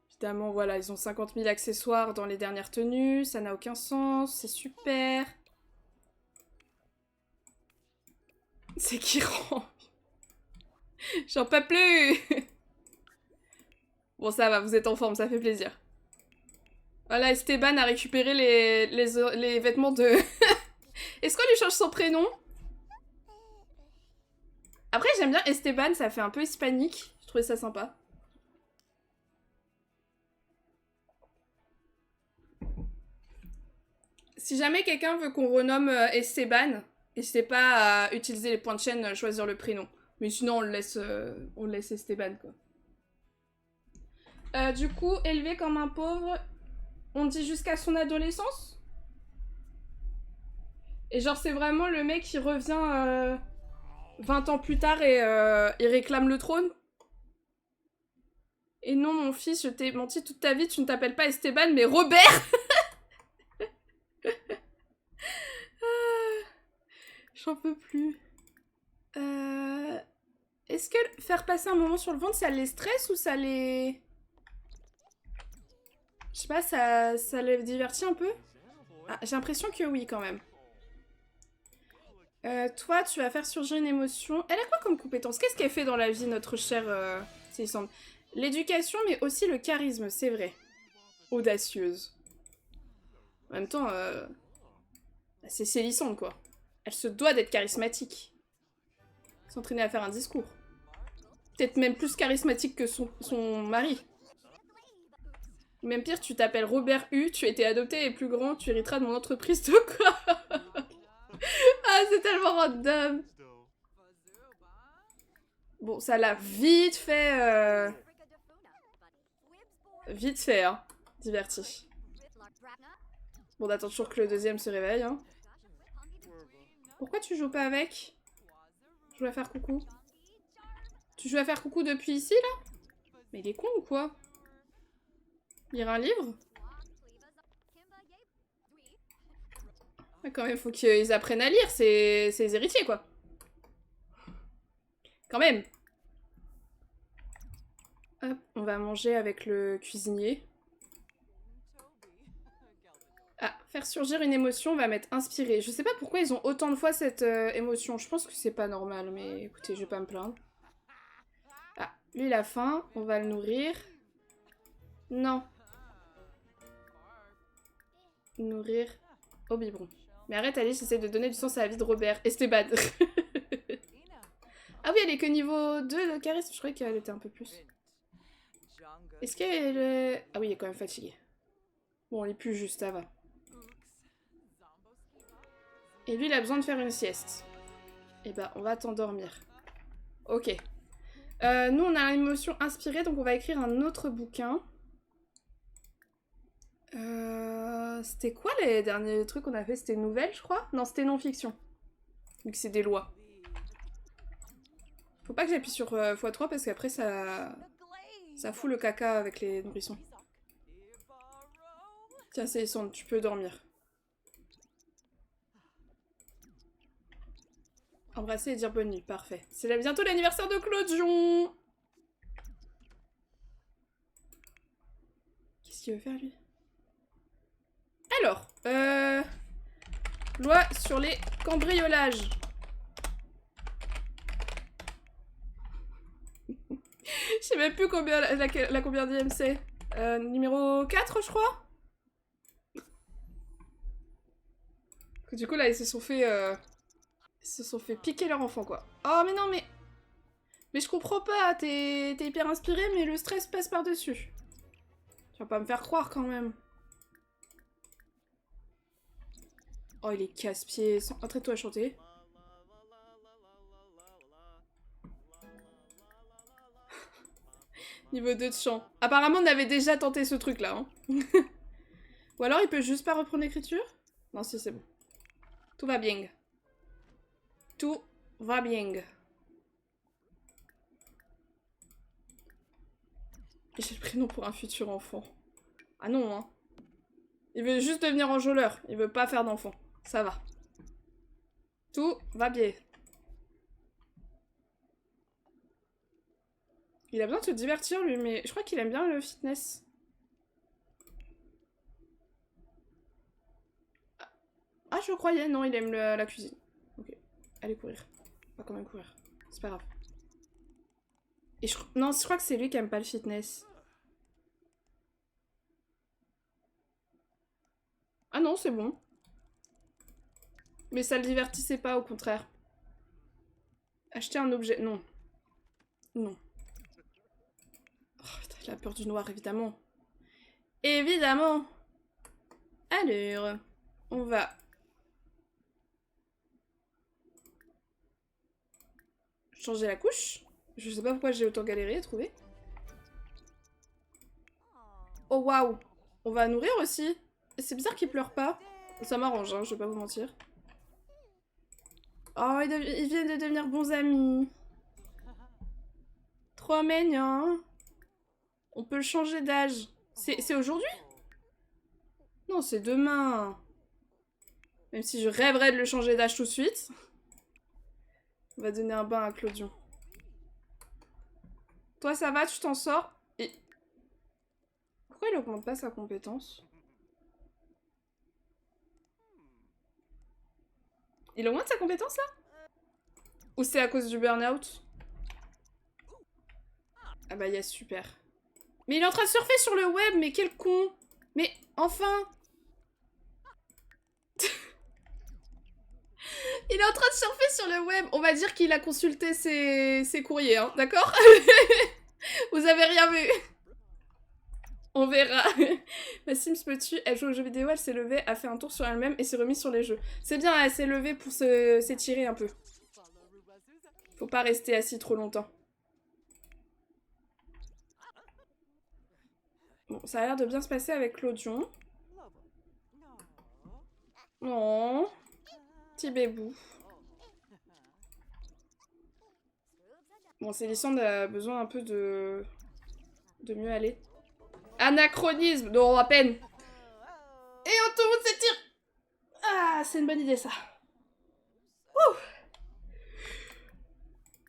Évidemment, voilà, ils ont 50 000 accessoires dans les dernières tenues. Ça n'a aucun sens. C'est super. C'est qui rend. J'en peux plus. Bon, ça va, vous êtes en forme, ça fait plaisir. Voilà, Esteban a récupéré les vêtements de... Est-ce qu'on lui change son prénom? Après, j'aime bien Esteban, ça fait un peu hispanique. Je trouvais ça sympa. Si jamais quelqu'un veut qu'on renomme Esteban, n'hésitez pas à utiliser les points de chaîne, choisir le prénom. Mais sinon, on le laisse Esteban, quoi. Du coup, élevé comme un pauvre, on dit jusqu'à son adolescence? Et genre, c'est vraiment le mec qui revient 20 ans plus tard et il réclame le trône? Et non, mon fils, je t'ai menti toute ta vie, tu ne t'appelles pas Esteban, mais Robert. J'en peux plus. Est-ce que faire passer un moment sur le ventre, ça les stresse ou ça les... Je sais pas, ça les divertit un peu? Ah, j'ai l'impression que oui, quand même. Toi, tu vas faire surgir une émotion. Elle a quoi comme compétence? Qu'est-ce qu'elle fait dans la vie, notre chère Célissandre? L'éducation, mais aussi le charisme, c'est vrai. Audacieuse. En même temps, c'est Célissandre, quoi. Elle se doit d'être charismatique. S'entraîner à faire un discours. Peut-être même plus charismatique que son mari. Même pire, tu t'appelles Robert U, tu as été adopté et plus grand, tu hériteras de mon entreprise de quoi? Ah, c'est tellement random. Bon, ça l'a vite fait... Vite fait, hein. Diverti. Bon, on attend toujours que le deuxième se réveille, hein. Pourquoi tu joues pas avec? Je joue à faire coucou. Tu joues à faire coucou depuis ici, là? Mais il est con ou quoi? Lire un livre? Ah, quand même, faut qu'ils apprennent à lire, c'est les héritiers, quoi. Quand même. Hop, on va manger avec le cuisinier. Ah, faire surgir une émotion, on va mettre inspirer. Je sais pas pourquoi ils ont autant de fois cette émotion. Je pense que c'est pas normal, mais écoutez, je vais pas me plaindre. Ah, lui il a faim, on va le nourrir. Non. Nourrir au biberon. Mais arrête Alice, j'essaie de donner du sens à la vie de Robert. Esteban. Ah oui, elle est que niveau 2 de charisme, je croyais qu'elle était un peu plus. Est-ce qu'elle est... Ah oui, elle est quand même fatiguée. Bon, il est plus juste, ça va. Et lui, il a besoin de faire une sieste. Eh ben, on va t'endormir. Ok. Nous, on a l'émotion inspirée, donc on va écrire un autre bouquin. C'était quoi les derniers trucs qu'on a fait? C'était nouvelle, je crois? Non, c'était non-fiction. Vu que c'est des lois. Faut pas que j'appuie sur x3 parce qu'après ça fout le caca avec les nourrissons. Tiens, c'est Sandre, tu peux dormir. Embrasser et dire bonne nuit, parfait. C'est là bientôt l'anniversaire de Clodion. Qu'est-ce qu'il veut faire lui? Alors, loi sur les cambriolages. Je sais même plus combien la combien dième c'est. Numéro 4, je crois. Du coup, là, ils se sont fait piquer leur enfant, quoi. Oh, mais non, mais... Mais je comprends pas, t'es hyper inspiré, mais le stress passe par-dessus. Tu vas pas me faire croire, quand même. Oh, il est casse-pied. Entraîne-toi à chanter. Niveau 2 de chant. Apparemment, on avait déjà tenté ce truc-là. Hein. Ou alors, il peut juste pas reprendre l'écriture? Non, si, c'est bon. Tout va bien. Tout va bien. J'ai le prénom pour un futur enfant. Ah non, hein. Il veut juste devenir enjôleur. Il veut pas faire d'enfant. Ça va. Tout va bien. Il a besoin de se divertir, lui, mais je crois qu'il aime bien le fitness. Ah, je croyais. Non, il aime la cuisine. Ok. Allez courir. Pas quand même courir. C'est pas grave. Et non, je crois que c'est lui qui aime pas le fitness. Ah non, c'est bon. Mais ça le divertissait pas, au contraire. Acheter un objet... Non. Non. Oh, putain, il a peur du noir, évidemment. Évidemment. Alors, on va... changer la couche. Je sais pas pourquoi j'ai autant galéré à trouver. Oh, waouh. On va nourrir aussi. C'est bizarre qu'il pleure pas. Ça m'arrange, hein, je vais pas vous mentir. Oh, ils viennent de devenir bons amis. Trop mignon. On peut le changer d'âge. C'est aujourd'hui? Non, c'est demain. Même si je rêverais de le changer d'âge tout de suite. On va donner un bain à Clodion. Toi, ça va? Tu t'en sors? Et... pourquoi il augmente pas sa compétence? Il augmente sa compétence, là? Ou c'est à cause du burn-out? Ah bah, yes, super. Mais il est en train de surfer sur le web, mais quel con! Mais, enfin! Il est en train de surfer sur le web. On va dire qu'il a consulté ses courriers, hein, d'accord? Vous avez rien vu. On verra. Ma Sims me tue, elle joue aux jeux vidéo, elle s'est levée, a fait un tour sur elle-même et s'est remise sur les jeux. C'est bien, elle s'est levée pour s'étirer un peu. Faut pas rester assis trop longtemps. Bon, ça a l'air de bien se passer avec Clodion. Oh, petit bébou. Bon, Célissande a besoin un peu de mieux aller. Anachronisme! Non, à peine! Et on tout le monde s'étire! Ah, c'est une bonne idée, ça. Ouh.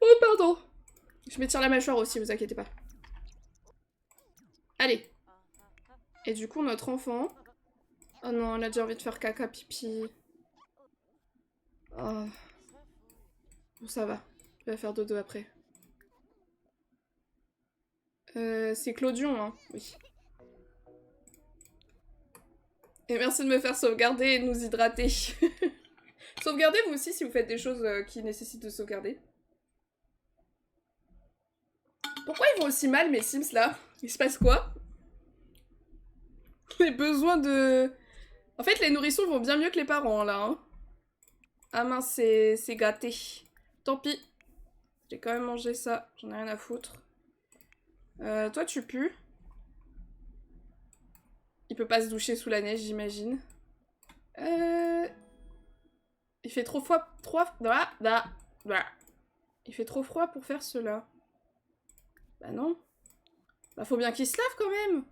Oh, pardon. Je m'étire la mâchoire aussi, vous inquiétez pas. Allez. Et du coup, notre enfant... oh non, elle a déjà envie de faire caca, pipi. Oh. Bon, ça va. Il va faire dodo après. C'est Clodion, hein. Oui. Et merci de me faire sauvegarder et de nous hydrater. Sauvegardez vous aussi si vous faites des choses qui nécessitent de sauvegarder. Pourquoi ils vont aussi mal mes Sims là? Il se passe quoi? Les besoins de... En fait les nourrissons vont bien mieux que les parents là. Hein. Ah mince c'est gâté. Tant pis. J'ai quand même mangé ça. J'en ai rien à foutre. Toi tu pues. Il peut pas se doucher sous la neige j'imagine. Il fait trop froid. Il fait trop froid pour faire cela. Bah non. Bah faut bien qu'il se lave quand même.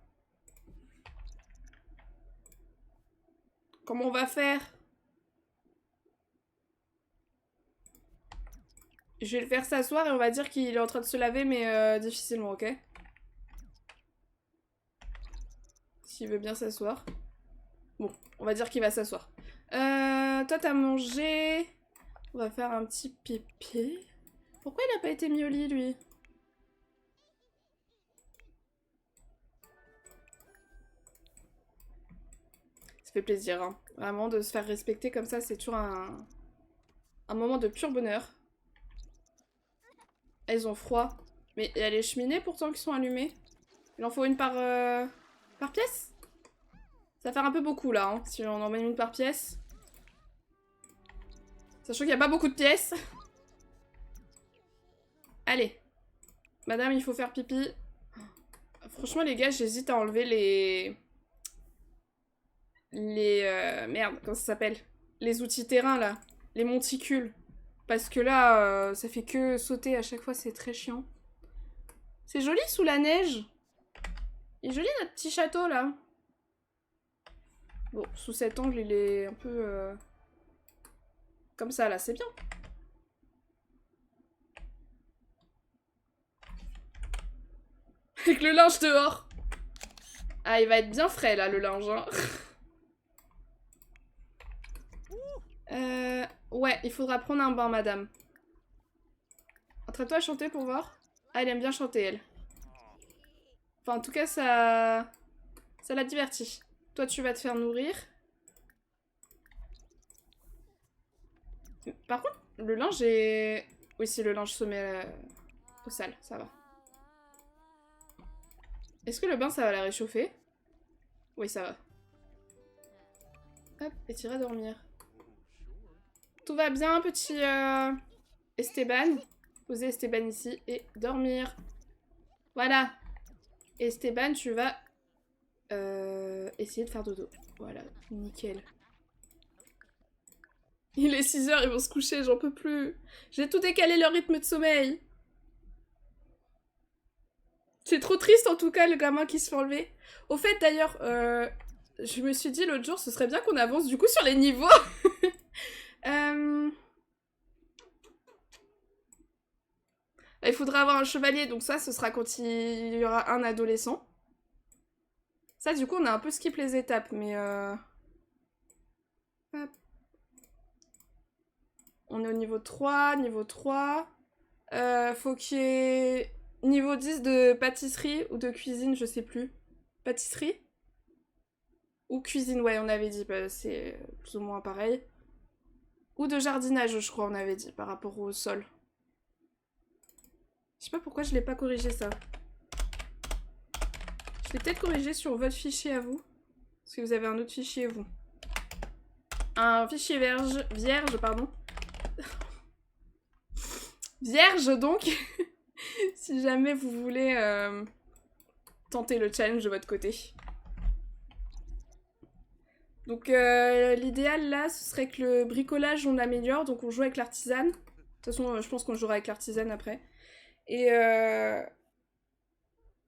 Comment on va faire? Je vais le faire s'asseoir et on va dire qu'il est en train de se laver mais difficilement, ok? S'il veut bien s'asseoir. Bon, on va dire qu'il va s'asseoir. Toi t'as mangé... On va faire un petit pipi. Pourquoi il a pas été mis au lit lui? Ça fait plaisir, hein. Vraiment, de se faire respecter comme ça, c'est toujours un moment de pur bonheur. Elles ont froid. Mais il y a les cheminées pourtant qui sont allumées. Il en faut une par pièce? Ça va faire un peu beaucoup là, hein, si on en met une par pièce. Sachant qu'il n'y a pas beaucoup de pièces. Allez. Madame, il faut faire pipi. Franchement les gars, j'hésite à enlever les... Merde, comment ça s'appelle? Les outils terrain là. Les monticules. Parce que là, ça fait que sauter à chaque fois, c'est très chiant. C'est joli sous la neige. Il est joli notre petit château là. Bon, sous cet angle, il est un peu... Comme ça là, c'est bien. Avec le linge dehors. Ah, il va être bien frais là, le linge. Hein. Ouais, il faudra prendre un bain, madame. Entraîne-toi à chanter pour voir. Ah, elle aime bien chanter, elle. Enfin, en tout cas, ça la divertit. Toi, tu vas te faire nourrir. Par contre, le linge est... Oui, si le linge se met au sale, ça va. Est-ce que le bain, ça va la réchauffer? Oui, ça va. Hop, et t'iras dormir. Tout va bien, petit Esteban. Poser Esteban ici et dormir. Voilà. Esteban, tu vas essayer de faire dodo. Voilà, nickel. Il est 6h, ils vont se coucher, j'en peux plus. J'ai tout décalé leur rythme de sommeil. C'est trop triste en tout cas, le gamin qui se fait enlever. Au fait, d'ailleurs, je me suis dit l'autre jour, ce serait bien qu'on avance du coup sur les niveaux. Il faudra avoir un chevalier, donc ça, ce sera quand il y aura un adolescent. Ça, du coup, on a un peu skip les étapes, mais... Hop. On est au niveau 3, niveau 3. Faut qu'il y ait niveau 10 de pâtisserie ou de cuisine, je sais plus. Pâtisserie? Ou cuisine, ouais, on avait dit, bah, c'est plus ou moins pareil. Ou de jardinage, je crois, on avait dit, par rapport au sol. Je sais pas pourquoi je l'ai pas corrigé, ça. Je l'ai peut-être corrigé sur votre fichier à vous. Parce que vous avez un autre fichier, vous. Un fichier vierge, pardon. Vierge, donc. Si jamais vous voulez tenter le challenge de votre côté. Donc l'idéal là, ce serait que le bricolage on l'améliore, donc on joue avec l'artisane. De toute façon, je pense qu'on jouera avec l'artisane après. Et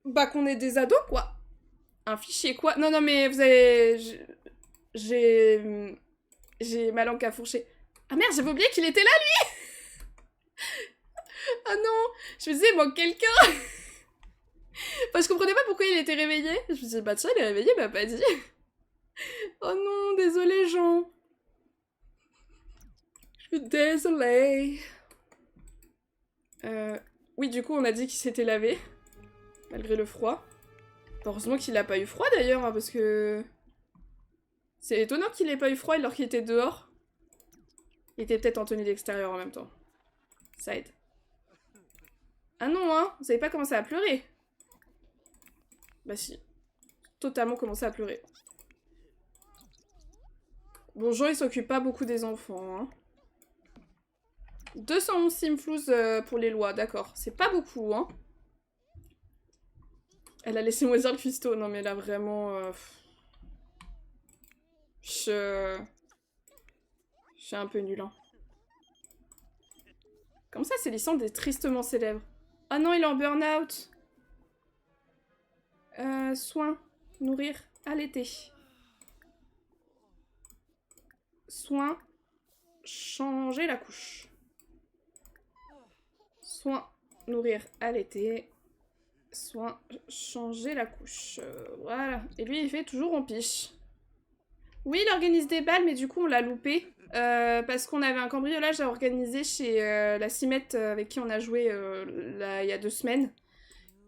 bah qu'on ait des ados quoi. Un fichier quoi? Non non mais vous avez... J'ai ma langue à fourcher. Ah merde, j'avais oublié qu'il était là lui. Ah non, je me disais il manque quelqu'un. Enfin, je comprenais pas pourquoi il était réveillé. Je me disais bah tiens il est réveillé, il m'a pas dit. Oh non, désolé Jean. Je suis désolée. Oui, du coup, on a dit qu'il s'était lavé. Malgré le froid. Heureusement qu'il a pas eu froid d'ailleurs, hein, parce que... C'est étonnant qu'il ait pas eu froid alors qu'il était dehors. Il était peut-être en tenue d'extérieur en même temps. Ça aide. Ah non, hein, vous avez pas commencé à pleurer. Bah si. Totalement commencé à pleurer. Bon, Jean, il s'occupe pas beaucoup des enfants, hein. 211 simflouz pour les lois, d'accord. C'est pas beaucoup, hein. Elle a laissé moisir le cuistot. Non, mais là, vraiment... Je suis un peu nulle, hein. Comme ça, c'est licence des tristement célèbres. Ah non, il est en burn-out. Soins. Nourrir. Allaiter. Soins. Changer la couche. Soins. Nourrir. Allaiter. Soins. Changer la couche. Voilà. Et lui, il fait toujours en piche. Oui, il organise des balles, mais du coup, on l'a loupé. Parce qu'on avait un cambriolage à organiser chez la Cimette avec qui on a joué il y a 2 semaines.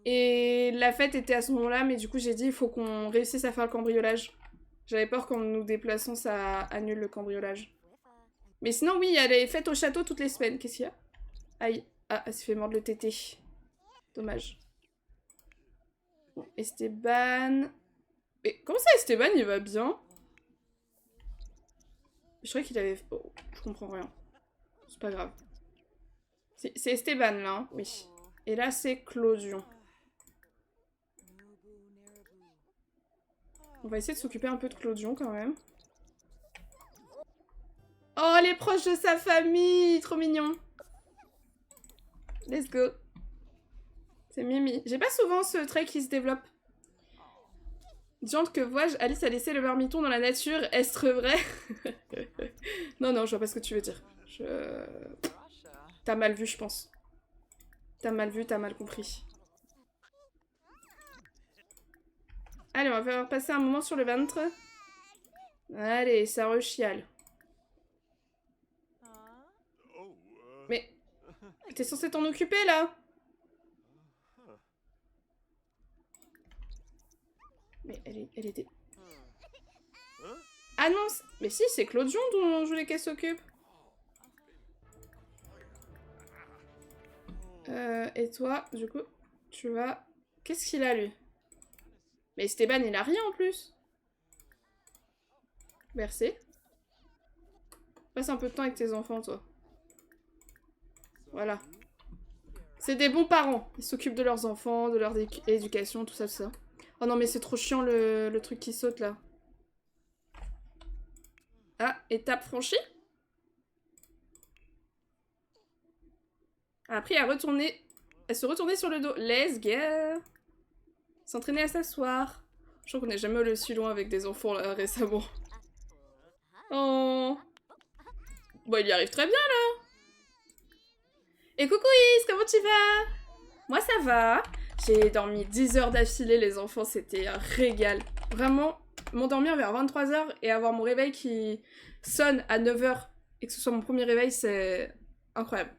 Et la fête était à ce moment-là, mais du coup j'ai dit il faut qu'on réussisse à faire le cambriolage. J'avais peur qu'en nous déplaçant ça annule le cambriolage. Mais sinon oui, il y a les fêtes au château toutes les semaines. Qu'est-ce qu'il y a? Aïe. Ah, elle s'est fait mordre le tété. Dommage. Bon, Esteban... Mais comment ça Esteban il va bien? Je croyais qu'il avait... Oh, je comprends rien. C'est pas grave. C'est Esteban là, hein? Oui. Et là c'est Clodion. On va essayer de s'occuper un peu de Clodion quand même. Oh, elle est proche de sa famille! Trop mignon! Let's go! C'est Mimi. J'ai pas souvent ce trait qui se développe. Diante que vois-je, Alice a laissé le marmiton dans la nature. Est-ce vrai? Non, non, je vois pas ce que tu veux dire. T'as mal vu, je pense. T'as mal vu, t'as mal compris. Allez, on va faire passer un moment sur le ventre. Allez, ça rechiale. Mais... T'es censé t'en occuper, là? Mais elle était... Ah non, mais si, c'est Clodion dont je voulais qu'elle s'occupe. Et toi, du coup, tu vas... Qu'est-ce qu'il a, lui? Mais Esteban, il a rien en plus. Merci. Passe un peu de temps avec tes enfants, toi. Voilà. C'est des bons parents. Ils s'occupent de leurs enfants, de leur éducation, tout ça, tout ça. Oh non, mais c'est trop chiant le truc qui saute, là. Ah, étape franchie. Après, elle se retournait sur le dos. Let's go. S'entraîner à s'asseoir. Je crois qu'on n'est jamais allé aussi loin avec des enfants, là, récemment. Oh. Bon, il y arrive très bien, là. Et coucou Is, comment tu vas? Moi, ça va. J'ai dormi 10 heures d'affilée, les enfants, c'était un régal. Vraiment, m'endormir vers 23 h et avoir mon réveil qui sonne à 9 h et que ce soit mon premier réveil, c'est incroyable.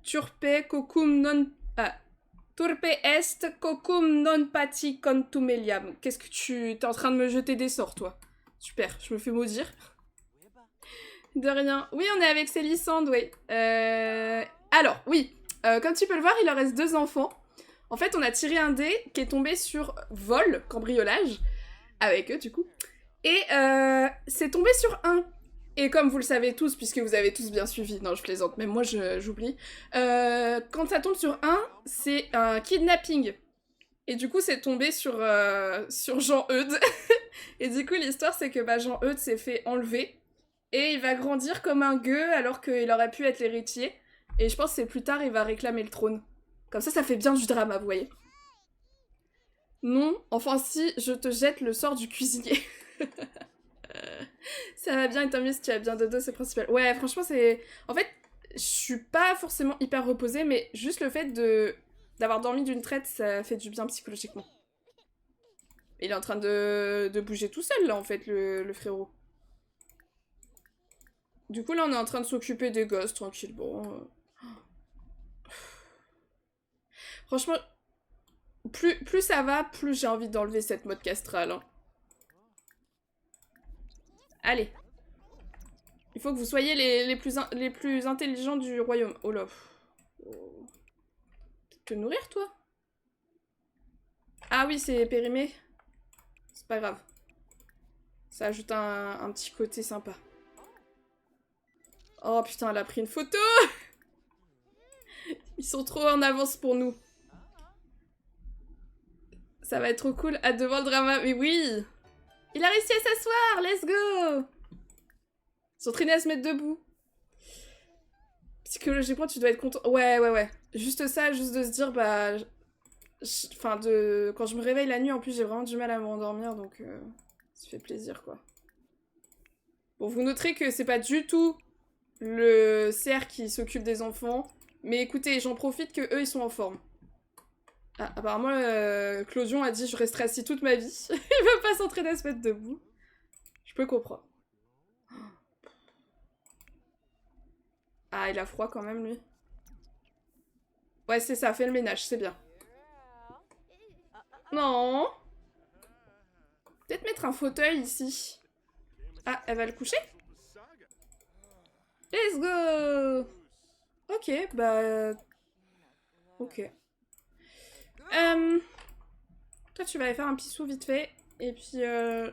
Turpe cocum non... Ah. Turpe est cocum non pati contumeliam. Qu'est-ce que tu... T'es en train de me jeter des sorts, toi. Super, je me fais maudire. De rien. Oui, on est avec Célissande, oui. Alors, oui. Comme tu peux le voir, il leur reste 2 enfants. En fait, on a tiré un dé qui est tombé sur vol, cambriolage, avec eux, du coup. Et c'est tombé sur 1. Et comme vous le savez tous, puisque vous avez tous bien suivi, non, je plaisante, même moi, j'oublie. Quand ça tombe sur 1, c'est un kidnapping. Et du coup, c'est tombé sur Jean-Eudes. Et du coup, l'histoire, c'est que Jean-Eudes s'est fait enlever. Et il va grandir comme un gueux alors qu'il aurait pu être l'héritier. Et je pense que c'est plus tard, il va réclamer le trône. Comme ça fait bien du drama, vous voyez. Non, enfin si, je te jette le sort du cuisinier. Ça va bien et tant mieux si tu as bien dodo, c'est principal. Ouais, franchement, c'est... En fait, je suis pas forcément hyper reposée, mais juste le fait d'avoir dormi d'une traite, ça fait du bien psychologiquement. Il est en train de bouger tout seul, là, en fait, le frérot. Du coup, là, on est en train de s'occuper des gosses, tranquille. Bon... Franchement, plus ça va, plus j'ai envie d'enlever cette mode castrale. Hein. Allez. Il faut que vous soyez les plus intelligents du royaume. Oh là. Oh. Te nourrir, toi? Ah oui, c'est périmé. C'est pas grave. Ça ajoute un petit côté sympa. Oh putain, elle a pris une photo. Ils sont trop en avance pour nous. Ça va être trop cool. Hâte de voir le drama. Mais oui! Il a réussi à s'asseoir! Let's go! S'entraîner à se mettre debout. Psychologiquement, tu dois être content. Ouais, ouais, ouais. Juste ça, juste de se dire, bah... Enfin, quand je me réveille la nuit, en plus, j'ai vraiment du mal à m'endormir, donc... Ça fait plaisir, quoi. Bon, vous noterez que c'est pas du tout le cerf qui s'occupe des enfants. Mais écoutez, j'en profite que eux ils sont en forme. Ah, apparemment, Clodion a dit je resterai assis toute ma vie. Il veut pas s'entraîner à se mettre debout. Je peux comprendre. Ah, il a froid quand même, lui. Ouais, c'est ça, fait le ménage, c'est bien. Non. Peut-être mettre un fauteuil ici. Ah, elle va le coucher? Let's go! Ok, bah... Ok. Toi, tu vas aller faire un pissou vite fait. Et puis,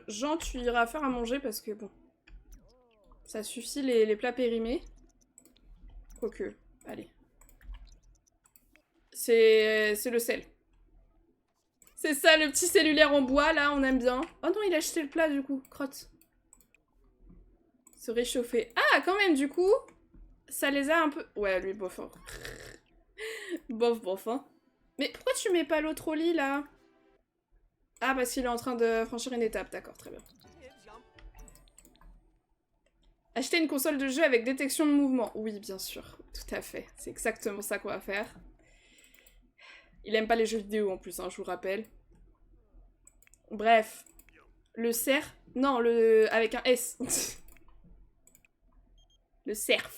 Jean, tu iras faire à manger parce que, bon... Ça suffit, les plats périmés. Quoique, allez. C'est le sel. C'est ça, le petit cellulaire en bois, là, on aime bien. Oh non, il a acheté le plat, du coup. Crotte. Se réchauffer. Ah, quand même, du coup, ça les a un peu... Ouais, lui, bof. Hein. Bof, bof, hein. Mais pourquoi tu mets pas l'autre au lit, là? Ah, parce qu'il est en train de franchir une étape. D'accord, très bien. Acheter une console de jeu avec détection de mouvement. Oui, bien sûr. Tout à fait. C'est exactement ça qu'on va faire. Il aime pas les jeux vidéo, en plus, hein, je vous rappelle. Bref. Le cerf... Non, le... avec un S. Le cerf.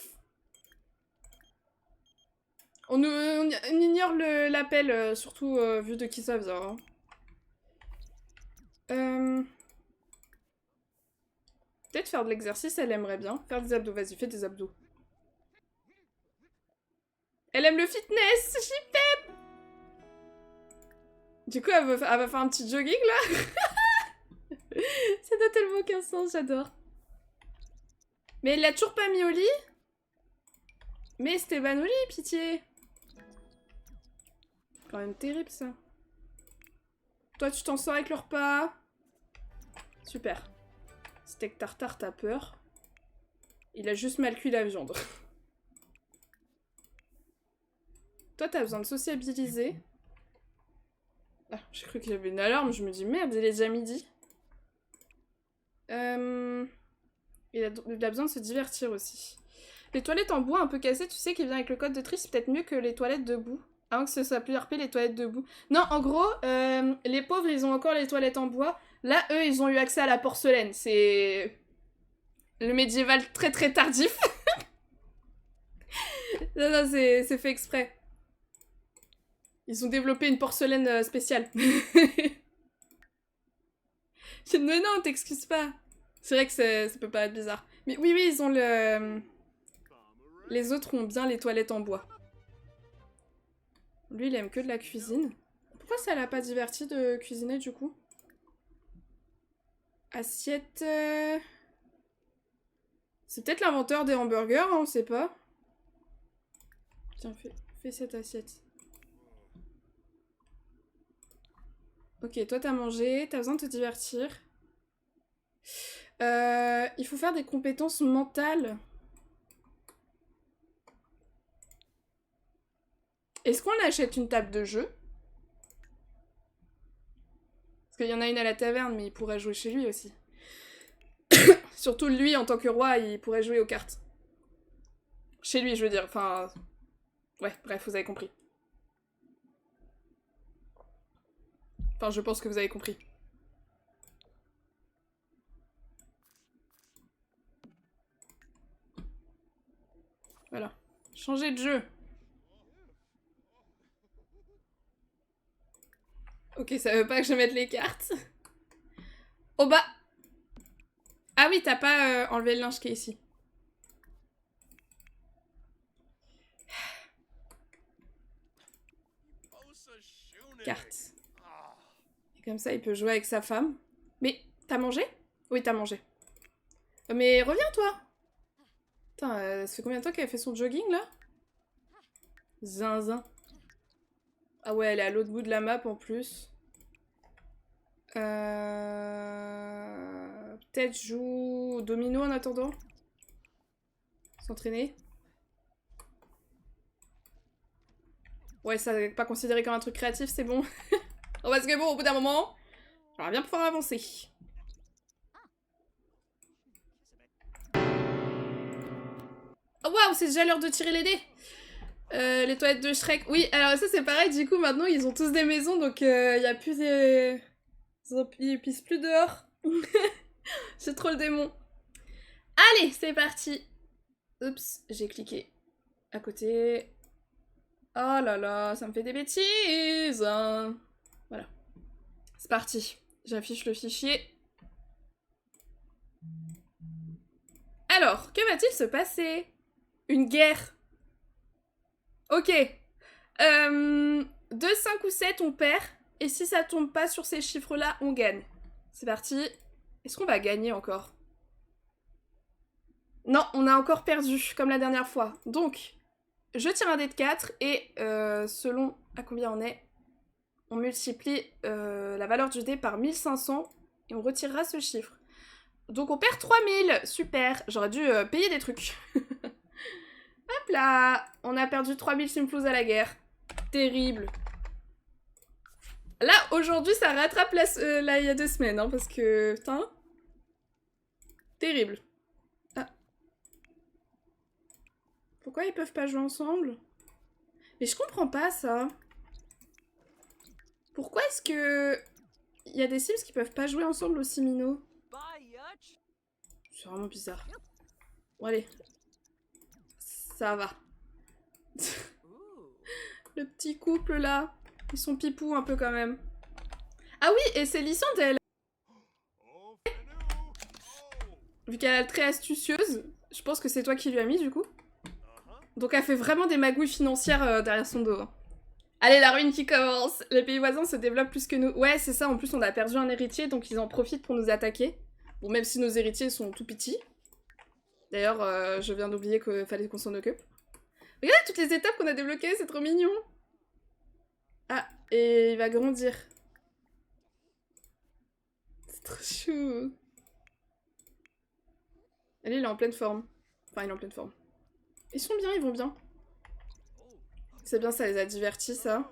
On ignore l'appel, surtout vu de qui ça vient. Hein. Peut-être faire de l'exercice, elle aimerait bien. Faire des abdos, vas-y, fais des abdos. Elle aime le fitness, j'y vais. Du coup, elle va faire un petit jogging, là. Ça n'a tellement aucun sens, j'adore. Mais elle l'a toujours pas mis au lit. Mais Esteban au lit, pitié. Quand même terrible, ça. Toi, tu t'en sors avec le repas. Super. Steak tartare, t'as peur. Il a juste mal cuit la viande. Toi, t'as besoin de sociabiliser. Ah, j'ai cru qu'il y avait une alarme. Je me dis, merde, il est déjà midi. Il a besoin de se divertir aussi. Les toilettes en bois un peu cassées, tu sais, qui vient avec le code de tri, c'est peut-être mieux que les toilettes debout. Avant que ce soit plus RP, les toilettes debout. Non, en gros, les pauvres, ils ont encore les toilettes en bois. Là, eux, ils ont eu accès à la porcelaine. C'est... le médiéval très très tardif. Non, non, c'est fait exprès. Ils ont développé une porcelaine spéciale. Mais non, t'excuses pas. C'est vrai que ça peut paraître bizarre. Mais oui, oui, ils ont le... Les autres ont bien les toilettes en bois. Lui, il aime que de la cuisine. Pourquoi ça l'a pas diverti de cuisiner, du coup? Assiette... C'est peut-être l'inventeur des hamburgers, hein, on sait pas. Tiens, fais cette assiette. Ok, toi t'as mangé, t'as besoin de te divertir. Il faut faire des compétences mentales. Est-ce qu'on achète une table de jeu? Parce qu'il y en a une à la taverne, mais il pourrait jouer chez lui aussi. Surtout lui, en tant que roi, il pourrait jouer aux cartes. Chez lui, je veux dire. Enfin... Ouais, bref, vous avez compris. Enfin, je pense que vous avez compris. Voilà. Changer de jeu. Ok, ça veut pas que je mette les cartes. Oh bah... Ah oui, t'as pas enlevé le linge qui est ici. Carte. Et comme ça, il peut jouer avec sa femme. Mais, t'as mangé? Oui, t'as mangé. Mais reviens, toi! Putain, ça fait combien de temps qu'elle fait son jogging, là? Zinzin. Ah ouais, elle est à l'autre bout de la map, en plus. Peut-être joue au domino en attendant. S'entraîner. Ouais, ça n'est pas considéré comme un truc créatif, c'est bon. Oh, parce que bon, au bout d'un moment, j'aimerais bien pouvoir avancer. Oh waouh, c'est déjà l'heure de tirer les dés. Les toilettes de Shrek. Oui, alors ça c'est pareil, du coup maintenant ils ont tous des maisons, donc il y a plus des... Ils pissent plus dehors. C'est trop le démon. Allez, c'est parti. Oups, j'ai cliqué à côté. Oh là là, ça me fait des bêtises. Voilà. C'est parti. J'affiche le fichier. Alors, que va-t-il se passer? Une guerre. Ok. 2, 5 ou 7, on perd. Et si ça tombe pas sur ces chiffres-là, on gagne. C'est parti. Est-ce qu'on va gagner encore? Non, on a encore perdu, comme la dernière fois. Donc, je tire un dé de 4 et selon à combien on est, on multiplie la valeur du dé par 1500 et on retirera ce chiffre. Donc on perd 3000, super. J'aurais dû payer des trucs. Hop là, on a perdu 3000 simplouz à la guerre. Terrible. Là, aujourd'hui, ça rattrape là, il y a 2 semaines, hein, parce que... Putain. Terrible. Ah. Pourquoi ils peuvent pas jouer ensemble? Mais je comprends pas, ça. Pourquoi est-ce que... Il y a des Sims qui peuvent pas jouer ensemble aussi, Mino? C'est vraiment bizarre. Bon, allez. Ça va. Le petit couple, là. Ils sont pipous un peu, quand même. Ah oui, et c'est Lysande, elle. Vu qu'elle est très astucieuse, je pense que c'est toi qui lui as mis, du coup. Donc elle fait vraiment des magouilles financières derrière son dos. Allez, la ruine qui commence. Les pays voisins se développent plus que nous. Ouais, c'est ça, en plus on a perdu un héritier, donc ils en profitent pour nous attaquer. Bon, même si nos héritiers sont tout petits. D'ailleurs, je viens d'oublier qu'il fallait qu'on s'en occupe. Regardez toutes les étapes qu'on a débloquées, c'est trop mignon. Ah, et il va grandir. C'est trop chou. Allez, il est en pleine forme. Enfin, il est en pleine forme. Ils sont bien, ils vont bien. C'est bien, ça les a divertis, ça.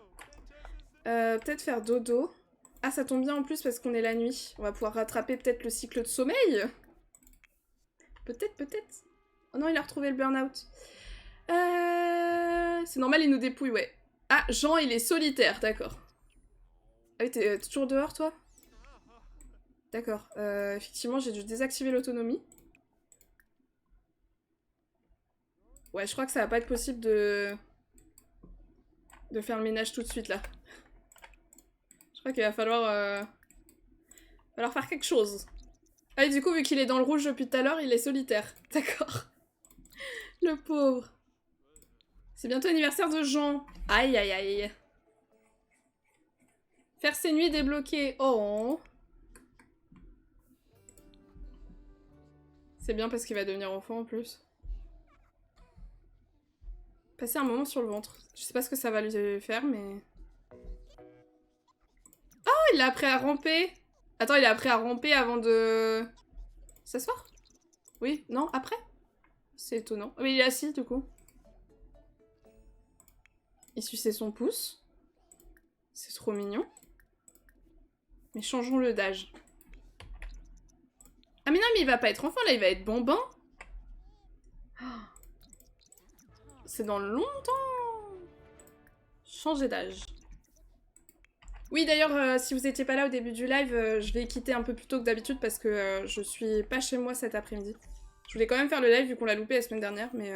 Peut-être faire dodo. Ah, ça tombe bien en plus parce qu'on est la nuit. On va pouvoir rattraper peut-être le cycle de sommeil. Peut-être, peut-être. Oh non, il a retrouvé le burn-out. C'est normal, il nous dépouille, ouais. Ah, Jean, il est solitaire, d'accord. Ah oui, t'es toujours dehors, toi? D'accord. Effectivement, j'ai dû désactiver l'autonomie. Ouais, je crois que ça va pas être possible de faire le ménage tout de suite, là. Je crois qu'il va falloir faire quelque chose. Ah, et du coup, vu qu'il est dans le rouge depuis tout à l'heure, il est solitaire. D'accord. Le pauvre. C'est bientôt l'anniversaire de Jean. Aïe, aïe, aïe. Faire ses nuits débloquées. Oh. C'est bien parce qu'il va devenir enfant en plus. Passer un moment sur le ventre. Je sais pas ce que ça va lui faire, mais... Oh, il a appris à ramper. Attends, il a appris à ramper avant de... s'asseoir? Oui, non, après? C'est étonnant. Mais il est assis, du coup. Il suçait son pouce. C'est trop mignon. Mais changeons-le d'âge. Ah mais non, mais il va pas être enfant, là, il va être bambin. C'est dans longtemps. Changer d'âge. Oui, d'ailleurs, si vous étiez pas là au début du live, je vais quitter un peu plus tôt que d'habitude parce que je suis pas chez moi cet après-midi. Je voulais quand même faire le live vu qu'on l'a loupé la semaine dernière, mais...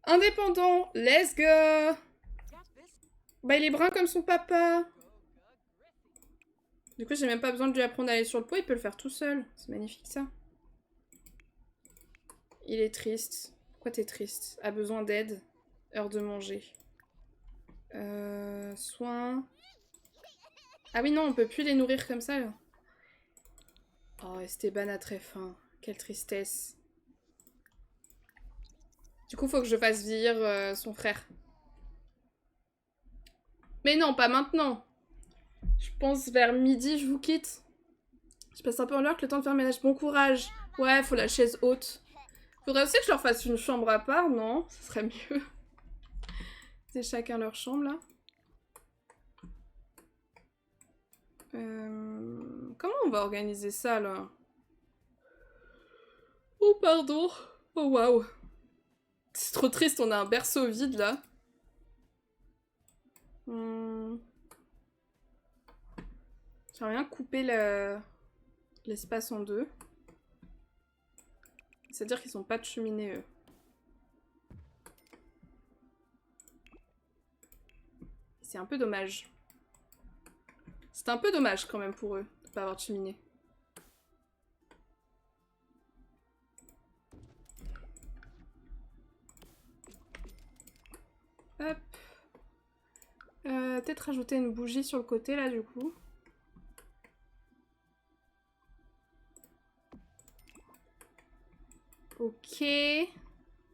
Indépendant, let's go. Bah, il est brun comme son papa. Du coup, j'ai même pas besoin de lui apprendre à aller sur le pot, il peut le faire tout seul. C'est magnifique, ça. Il est triste. Pourquoi t'es triste? A besoin d'aide. Heure de manger. Soins. Ah oui, non, on peut plus les nourrir comme ça, là. Oh, Esteban a très faim. Quelle tristesse. Du coup, faut que je fasse vieillir son frère. Mais non, pas maintenant. Je pense vers midi, je vous quitte. Je passe un peu en l'heure que le temps de faire le ménage. Bon courage. Ouais, faut la chaise haute. Faudrait aussi que je leur fasse une chambre à part, non? Ce serait mieux. C'est chacun leur chambre, là. Comment on va organiser ça, là? Oh, pardon. Oh, waouh. C'est trop triste, on a un berceau vide, là. J'aimerais bien couper l'espace en deux. C'est-à-dire qu'ils sont pas de cheminée, eux. C'est un peu dommage. C'est un peu dommage, quand même, pour eux, de pas avoir de cheminée. Hop. Peut-être rajouter une bougie sur le côté, là, du coup. Ok.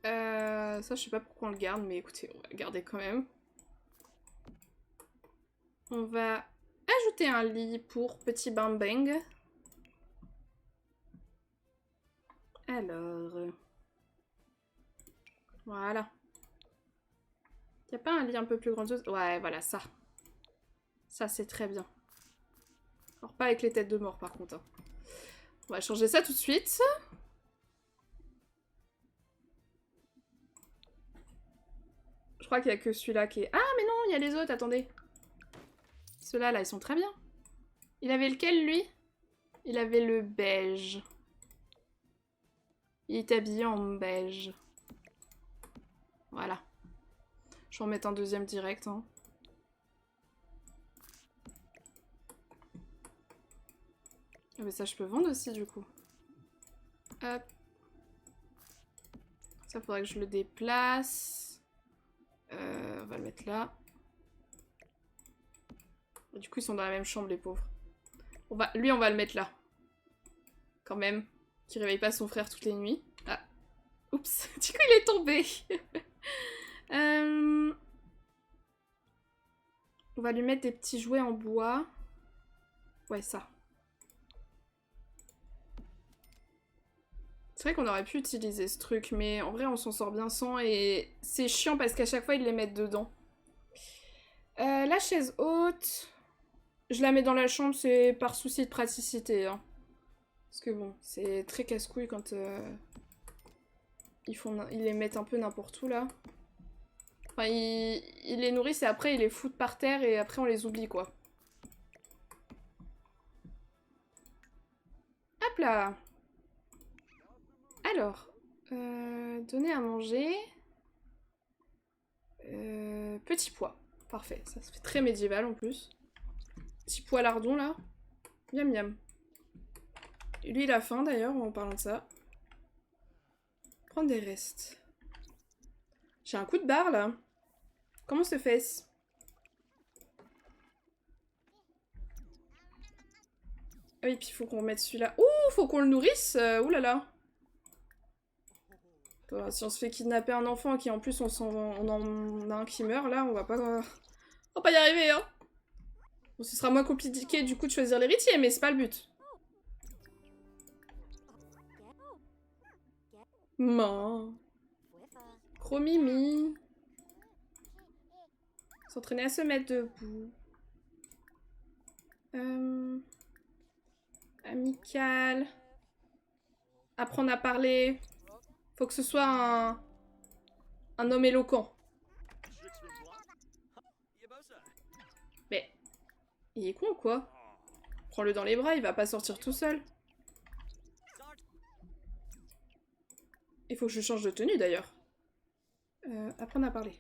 Ça, je sais pas pourquoi on le garde, mais écoutez, on va le garder quand même. On va ajouter un lit pour petit Bang Bang. Alors... Voilà. Y a pas un lit un peu plus grandiose? Ouais, voilà, ça. Ça, c'est très bien. Alors, pas avec les têtes de mort, par contre. Hein. On va changer ça tout de suite. Je crois qu'il y a que celui-là qui est... Ah, mais non, il y a les autres, attendez. Ceux-là, là, ils sont très bien. Il avait lequel, lui? Il avait le beige. Il est habillé en beige. Voilà. Je vais en mettre un deuxième direct. Hein. Ah, mais ça, je peux vendre aussi, du coup. Hop. Ça, faudrait que je le déplace. On va le mettre là. Et du coup, ils sont dans la même chambre, les pauvres. Lui, on va le mettre là. Quand même. Qui réveille pas son frère toutes les nuits. Ah. Oups. Du coup, il est tombé. On va lui mettre des petits jouets en bois. Ouais, ça. C'est vrai qu'on aurait pu utiliser ce truc, mais en vrai, on s'en sort bien sans et c'est chiant parce qu'à chaque fois, ils les mettent dedans. La chaise haute, je la mets dans la chambre, c'est par souci de praticité. Hein. Parce que bon, c'est très casse-couille quand ils les mettent un peu n'importe où là. Enfin, ils les nourrissent et après, ils les foutent par terre et après, on les oublie quoi. Hop là! Alors, donner à manger. Petit pois. Parfait, ça fait très médiéval en plus. Petit pois lardon là. Miam miam. Et lui il a faim d'ailleurs en parlant de ça. Prendre des restes. J'ai un coup de barre là. Comment se fait-ce? Ah oui, puis il faut qu'on mette celui-là. Ouh, faut qu'on le nourrisse. Ouh là là. Si on se fait kidnapper un enfant et qu'en plus on en a un qui meurt là, on va pas y arriver hein. Bon, ce sera moins compliqué du coup de choisir l'héritier, mais c'est pas le but. Man. Chromimi. S'entraîner à se mettre debout. Amical. Apprendre à parler. Faut que ce soit un homme éloquent. Mais, il est con ou quoi? Prends-le dans les bras, il va pas sortir tout seul. Il faut que je change de tenue d'ailleurs. Apprendre à parler.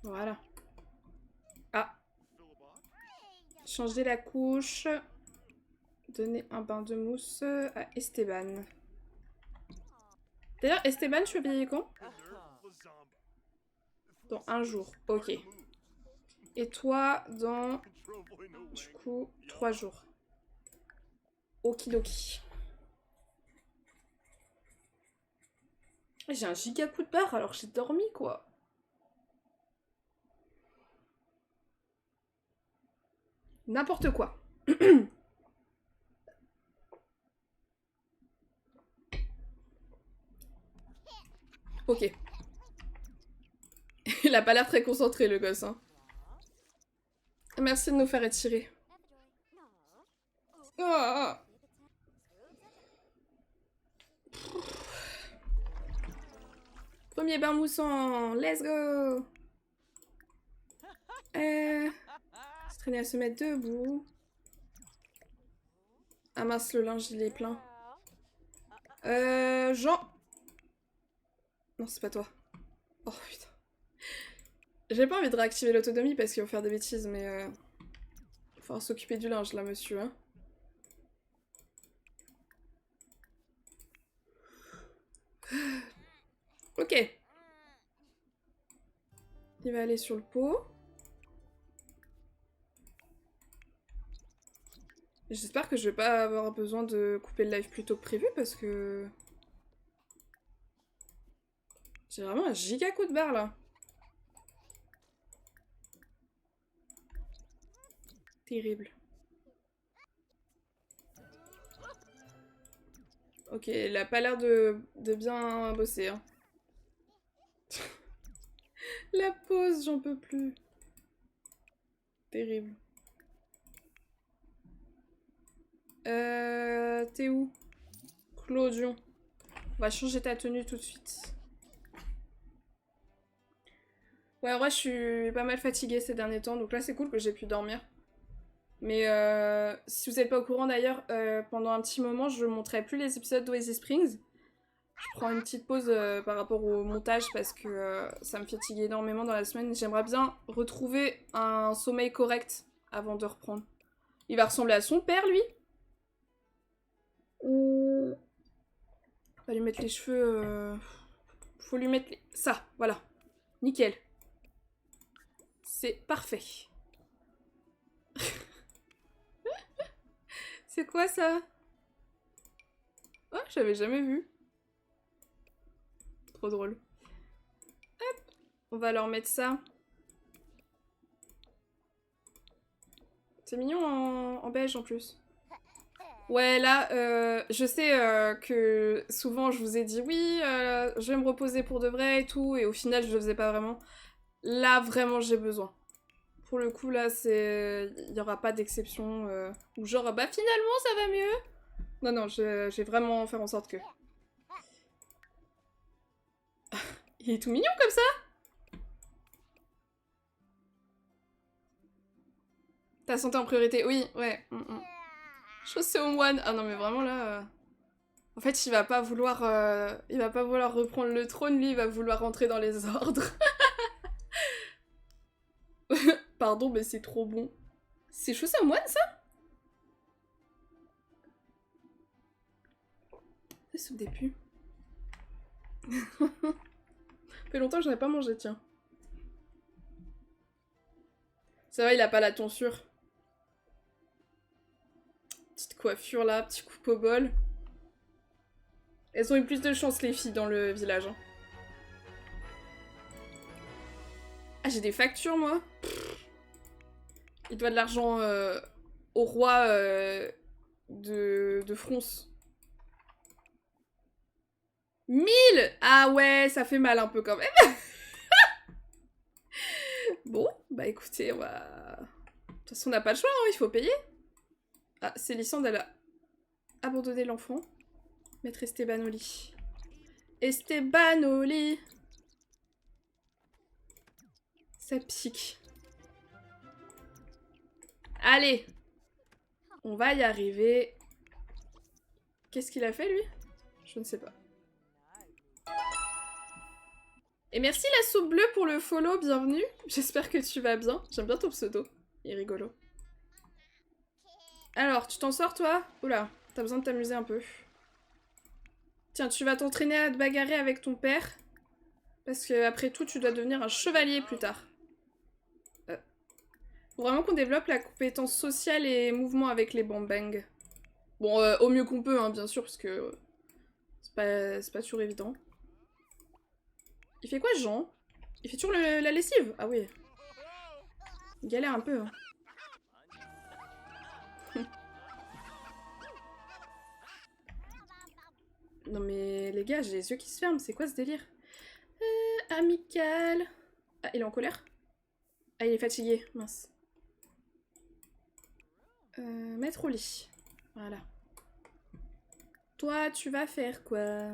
Voilà. Ah. Changer la couche. Donner un bain de mousse à Esteban. D'ailleurs, Esteban, tu veux payer quand? Dans un jour. Ok. Et toi, dans, du coup, 3 jours. Okidoki. J'ai un giga coup de barre alors que j'ai dormi, quoi. N'importe quoi. Ok. Il a pas l'air très concentré, le gosse, hein. Merci de nous faire étirer. Oh. Premier bain moussant, let's go. Se traîner à se mettre debout. Ah mince, le linge il est plein. Jean. Non, c'est pas toi. Oh putain. J'ai pas envie de réactiver l'autonomie parce qu'ils vont faire des bêtises, mais il faut s'occuper du linge là, monsieur. Hein. Ok. Il va aller sur le pot. J'espère que je vais pas avoir besoin de couper le live plus tôt que prévu parce que... J'ai vraiment un giga coup de barre là. Terrible. Ok, il a pas l'air de bien bosser. Hein. La pause, j'en peux plus. Terrible. T'es où? Clodion. On va changer ta tenue tout de suite. Ouais, en vrai, je suis pas mal fatiguée ces derniers temps, donc là, c'est cool que j'ai pu dormir. Mais si vous n'êtes pas au courant d'ailleurs, pendant un petit moment, je ne montrerai plus les épisodes d'Oasis Springs. Je prends une petite pause par rapport au montage parce que ça me fatigue énormément dans la semaine. J'aimerais bien retrouver un sommeil correct avant de reprendre. Il va ressembler à son père, lui. On va lui mettre les cheveux... Faut lui mettre les... Ça, voilà. Nickel. C'est parfait. C'est quoi ça? Oh, j'avais jamais vu. Trop drôle. Hop, on va leur mettre ça. C'est mignon en beige en plus. Ouais, là, je sais que souvent je vous ai dit oui, je vais me reposer pour de vrai et tout, et au final je le faisais pas vraiment. Là, vraiment, j'ai besoin. Pour le coup, là, c'est... Il y aura pas d'exception où genre, bah finalement, ça va mieux. Non, non, je vais vraiment faire en sorte que... Il est tout mignon comme ça. Ta santé en priorité, oui, ouais. Chaussée au moine. Ah non, mais vraiment là... En fait, il va pas vouloir reprendre le trône, lui, il va vouloir rentrer dans les ordres. Pardon, mais c'est trop bon. C'est chaussé au moine, ça? Ça se dépue. Ça fait longtemps que j'en ai pas mangé, tiens. Ça va, il a pas la tonsure. Petite coiffure là, petit coupe au bol. Elles ont eu plus de chance, les filles, dans le village. Hein. Ah, j'ai des factures, moi. Il doit de l'argent au roi de France. 1000! Ah ouais, ça fait mal un peu quand même. Bon, bah écoutez, on va... De toute façon, on n'a pas le choix, hein, il faut payer. Ah, Célissande, elle a abandonné l'enfant. Maître Esteban au lit. Esteban au lit. Ça pique. Allez, on va y arriver. Qu'est-ce qu'il a fait, lui? Je ne sais pas. Et merci la soupe bleue pour le follow, bienvenue. J'espère que tu vas bien. J'aime bien ton pseudo, il est rigolo. Alors, tu t'en sors, toi? Oula, t'as besoin de t'amuser un peu. Tiens, tu vas t'entraîner à te bagarrer avec ton père. Parce que, après tout, tu dois devenir un chevalier plus tard. Faut vraiment qu'on développe la compétence sociale et mouvement avec les bang-bang. Bon, au mieux qu'on peut, hein, bien sûr, parce que c'est pas toujours évident. Il fait quoi, Jean? Il fait toujours la lessive? Ah oui. Il galère un peu. Hein. Non mais les gars, j'ai les yeux qui se ferment, c'est quoi ce délire? Amical. Ah, il est en colère? Ah, il est fatigué, mince. Mettre au lit. Voilà. Toi, tu vas faire quoi?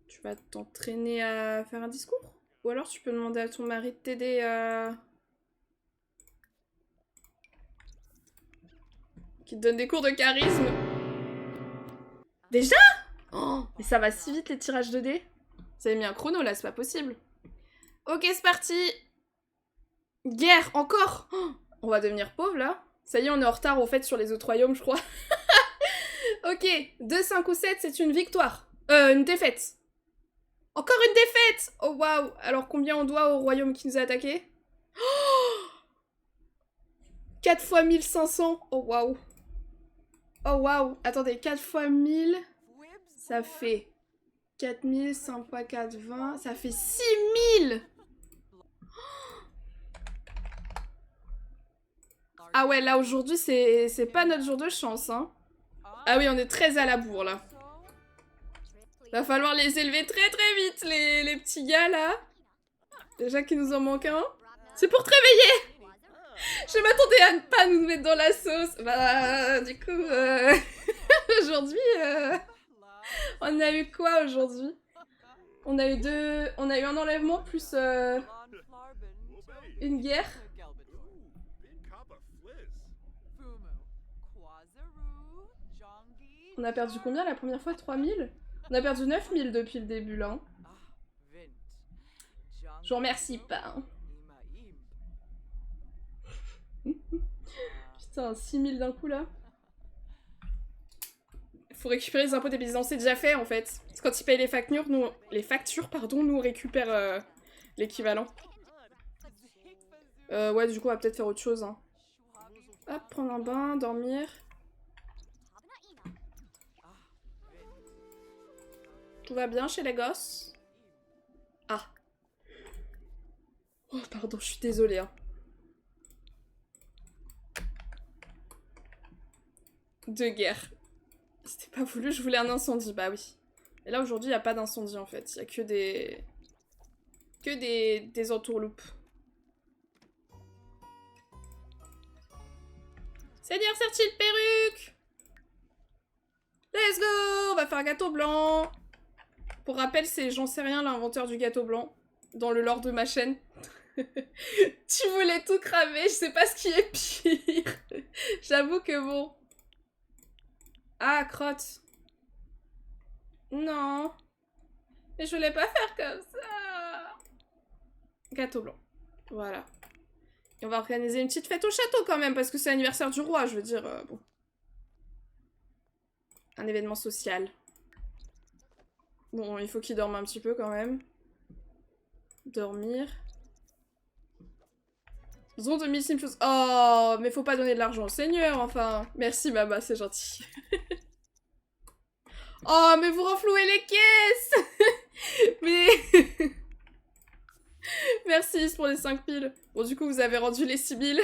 Tu vas t'entraîner à faire un discours? Ou alors tu peux demander à ton mari de t'aider à... Qui te donne des cours de charisme. Déjà? Oh, mais ça va si vite les tirages de dés. Vous avez mis un chrono là, c'est pas possible. Ok, c'est parti. Guerre, encore. Oh, on va devenir pauvre là. Ça y est, on est en retard au fait sur les autres royaumes, je crois. Ok, 2, 5 ou 7, c'est une victoire. Une défaite. Encore une défaite. Oh waouh. Alors combien on doit au royaume qui nous a attaqué? 4 fois 1500. Oh waouh. Oh waouh. Attendez, 4 fois 1000, ça fait 4000, 5 fois 4, 20, ça fait 6000. Ah ouais, là aujourd'hui, c'est pas notre jour de chance, hein. Ah oui, on est très à la bourre, là. Va falloir les élever très très vite, les petits gars, là. Déjà qu'il nous en manque un. C'est pour te réveiller. Je m'attendais à ne pas nous mettre dans la sauce. Bah, du coup, aujourd'hui, on a eu quoi aujourd'hui? On a eu un enlèvement plus une guerre. On a perdu combien la première fois? 3000? On a perdu 9000 depuis le début, là. Hein. Je vous remercie pas. Hein. Putain, 6000 d'un coup, là. Faut récupérer les impôts des paysans, c'est déjà fait, en fait. C'est quand ils payent les factures, nous, nous on récupère l'équivalent. Ouais, du coup, on va peut-être faire autre chose. Hein. Hop, prendre un bain, dormir. Tout va bien chez les gosses? Ah. Oh, pardon, je suis désolée. Hein. De guerre. C'était pas voulu, je voulais un incendie. Bah oui. Et là, aujourd'hui, il n'y a pas d'incendie, en fait. Il y a que des... des entourloupes. Seigneur Sertil perruque! Let's go! On va faire un gâteau blanc! Pour rappel, c'est j'en sais rien l'inventeur du gâteau blanc. Dans le lore de ma chaîne. Tu voulais tout cramer, je sais pas ce qui est pire. J'avoue que bon... Ah, crotte. Non. Mais je voulais pas faire comme ça. Gâteau blanc. Voilà. Et on va organiser une petite fête au château quand même, parce que c'est l'anniversaire du roi, je veux dire, bon. Un événement social. Bon, il faut qu'il dorme un petit peu quand même. Dormir. Zone de millesimes choses. Oh, mais faut pas donner de l'argent au seigneur, enfin. Merci, Baba, c'est gentil. Oh, mais vous renflouez les caisses. Mais... Merci pour les 5 piles. Bon, du coup, vous avez rendu les 6000.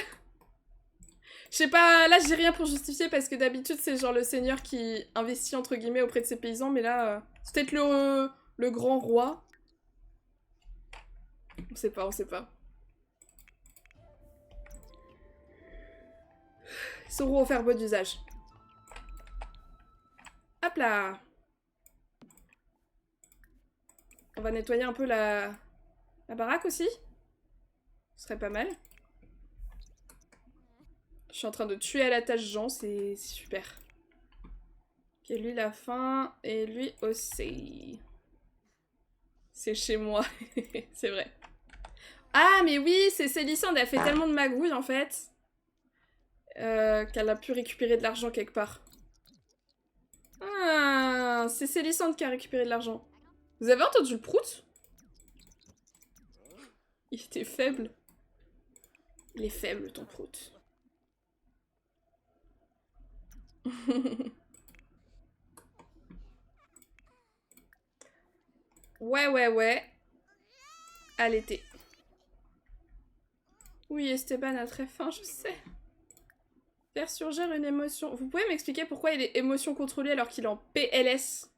Je sais pas, là j'ai rien pour justifier parce que d'habitude c'est genre le seigneur qui investit entre guillemets auprès de ses paysans, mais là c'est peut-être le grand roi. On sait pas, on sait pas. Ils sauront en faire bon usage. Hop là. On va nettoyer un peu la baraque aussi. Ce serait pas mal. Je suis en train de tuer à la tâche Jean, c'est super. Ok, lui il a faim, et lui aussi. C'est chez moi, c'est vrai. Ah, mais oui, c'est Célissande, elle fait tellement de magouilles en fait. Qu'elle a pu récupérer de l'argent quelque part. Ah, c'est Célissande qui a récupéré de l'argent. Vous avez entendu le prout? Il était faible. Il est faible, ton prout. Ouais. À l'été. Oui, Esteban a très faim, je sais. Faire surgir une émotion. Vous pouvez m'expliquer pourquoi il est émotion contrôlée alors qu'il est en PLS?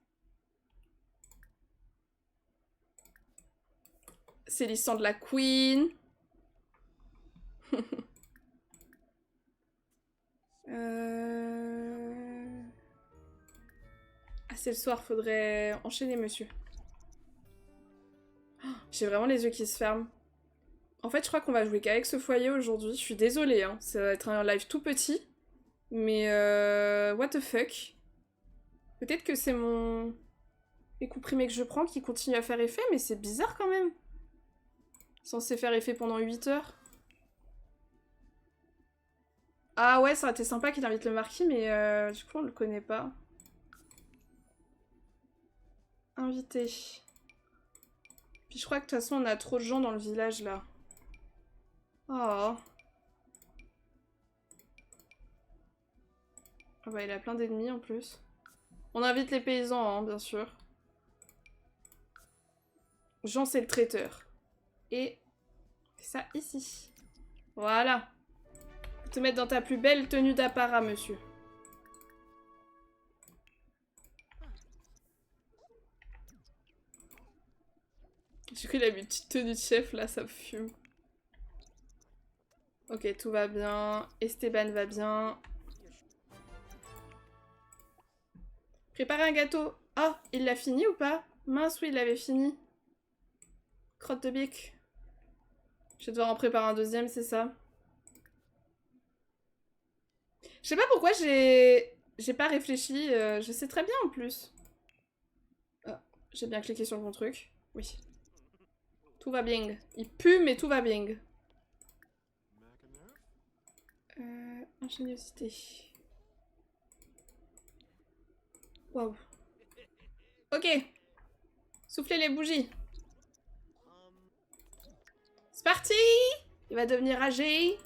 C'est l'histoire de la Queen. Ah, c'est le soir, faudrait enchaîner, monsieur. Oh, j'ai vraiment les yeux qui se ferment. En fait, je crois qu'on va jouer qu'avec ce foyer aujourd'hui. Je suis désolée, hein. Ça va être un live tout petit. Mais what the fuck. Peut-être que c'est les comprimés que je prends qui continuent à faire effet, mais c'est bizarre quand même. Censé faire effet pendant 8 heures. Ah ouais, ça aurait été sympa qu'il invite le marquis, mais du coup on le connaît pas. Invité. Puis je crois que de toute façon on a trop de gens dans le village là. Oh. Ah bah il a plein d'ennemis en plus. On invite les paysans, hein, bien sûr. Jean c'est le traiteur. Et ça ici. Voilà. Faut te mettre dans ta plus belle tenue d'apparat, monsieur. Du coup il a mis une petite tenue de chef là, ça me fume. Ok, tout va bien. Esteban va bien. Préparer un gâteau. Ah, il l'a fini ou pas? Mince, oui, il l'avait fini. Crotte de bique. Je vais devoir en préparer un deuxième, c'est ça? Je sais pas pourquoi j'ai pas réfléchi. Je sais très bien en plus. Ah, j'ai bien cliqué sur le bon truc. Oui. Tout va bien. Il pue, mais tout va bien. Ingéniosité. Waouh. Ok. Soufflez les bougies. C'est parti! Il va devenir âgé.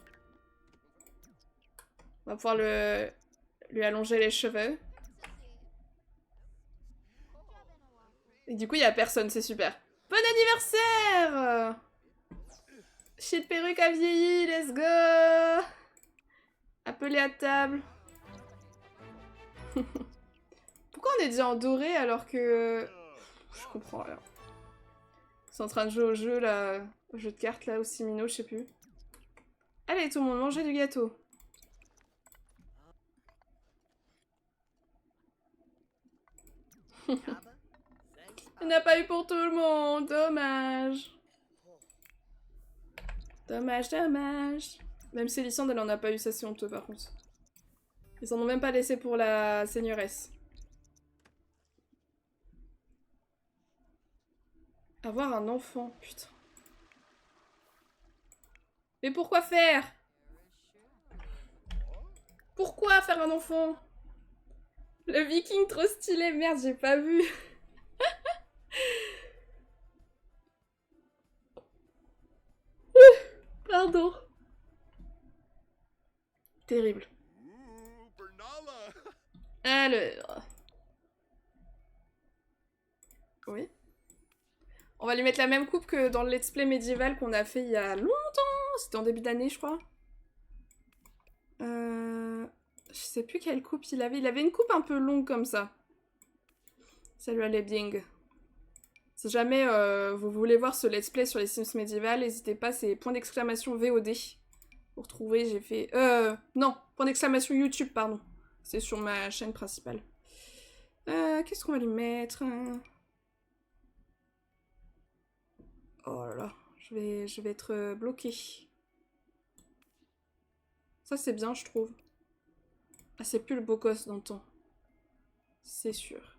On va pouvoir lui allonger les cheveux. Et du coup, il y a personne, c'est super. Bon anniversaire! Shit, perruque a vieilli, let's go! Appelé à table. Pourquoi on est déjà en doré alors que... Je comprends rien. C'est en train de jouer au jeu là, au jeu de cartes là, au Simino, je sais plus. Allez, tout le monde, mangez du gâteau. Il n'y en a pas eu pour tout le monde, dommage. Dommage. Même Célissande, elle en a pas eu, ça c'est honteux par contre. Ils en ont même pas laissé pour la seigneuresse. Avoir un enfant, putain. Mais pourquoi faire? Pourquoi faire un enfant? Le viking trop stylé, merde, j'ai pas vu. Pardon. Terrible. Alors... Oui. On va lui mettre la même coupe que dans le let's play médiéval qu'on a fait il y a longtemps. C'était en début d'année, je crois. Je sais plus quelle coupe il avait. Il avait une coupe un peu longue comme ça. Ça lui allait bien. Si jamais vous voulez voir ce let's play sur les Sims médiéval, n'hésitez pas, c'est point d'exclamation VOD. Pour trouver, j'ai fait... non, point d'exclamation YouTube, pardon. C'est sur ma chaîne principale. Qu'est-ce qu'on va lui mettre? Oh là là, je vais être bloquée. Ça, c'est bien, je trouve. Ah, c'est plus le beau gosse dans le temps. C'est sûr.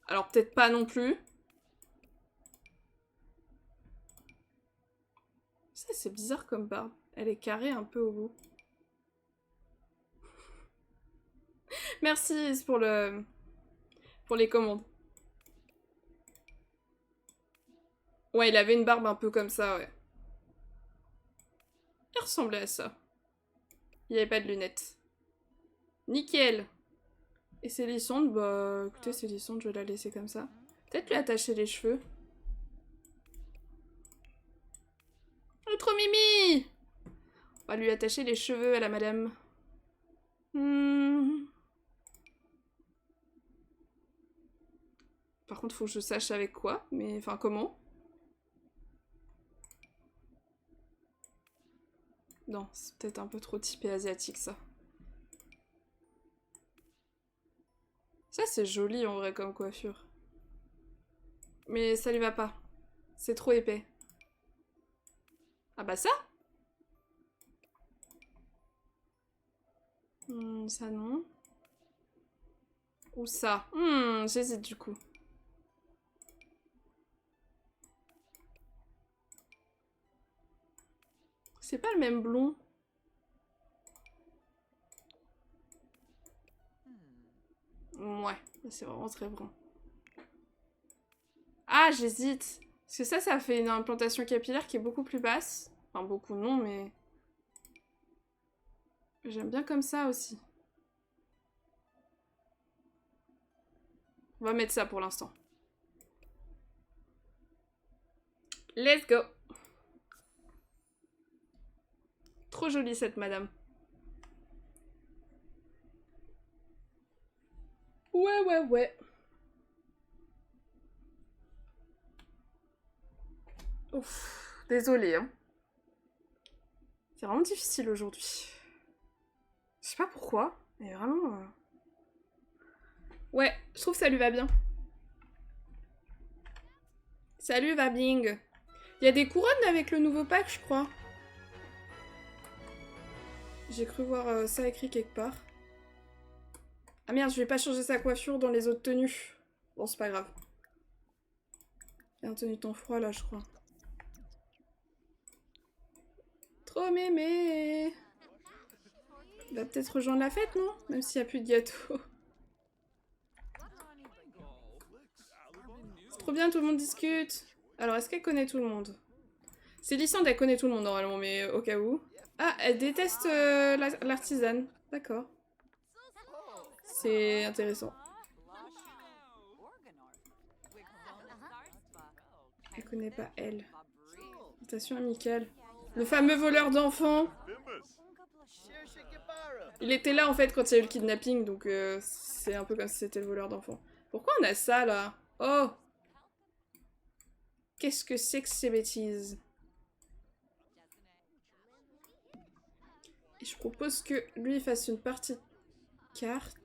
Alors, peut-être pas non plus. Ça, c'est bizarre comme barbe. Elle est carrée un peu au bout. Merci Is, pour les commandes. Ouais, il avait une barbe un peu comme ça, ouais. Il ressemblait à ça. Il n'y avait pas de lunettes. Nickel. Et Célissonde, bah écoutez, Célissonde, je vais la laisser comme ça. Peut-être lui attacher les cheveux. Oh, trop mimi! On va lui attacher les cheveux à la madame. Par contre, faut que je sache avec quoi, mais enfin comment. Non, c'est peut-être un peu trop typé asiatique ça. Ça c'est joli en vrai comme coiffure. Mais ça lui va pas. C'est trop épais. Ah bah ça? Ça non. Ou ça? J'hésite du coup. C'est pas le même blond. Ouais, c'est vraiment très brun. Ah, j'hésite. Parce que ça fait une implantation capillaire qui est beaucoup plus basse. Enfin, beaucoup non, mais... J'aime bien comme ça aussi. On va mettre ça pour l'instant. Let's go. Trop jolie cette madame. Ouais. Ouf, désolée, hein. C'est vraiment difficile aujourd'hui. Je sais pas pourquoi, mais vraiment... Ouais, je trouve que ça lui va bien. Salut Vabing. Il y a des couronnes avec le nouveau pack, je crois. J'ai cru voir ça écrit quelque part. Ah merde, je vais pas changer sa coiffure dans les autres tenues. Bon, c'est pas grave. Il y a un tenue temps froid là, je crois. Trop mémé. Il va peut-être rejoindre la fête, non? Même s'il n'y a plus de gâteau. C'est trop bien, tout le monde discute. Alors, est-ce qu'elle connaît tout le monde? Célissande, elle connaît tout le monde normalement, mais au cas où. Ah, elle déteste l'artisane. D'accord. C'est intéressant. Elle connaît pas elle. Invitation amicale. Le fameux voleur d'enfants. Il était là en fait quand il y a eu le kidnapping, donc c'est un peu comme si c'était le voleur d'enfants. Pourquoi on a ça là? Oh! Qu'est-ce que c'est que ces bêtises? Et je propose que lui fasse une partie de cartes.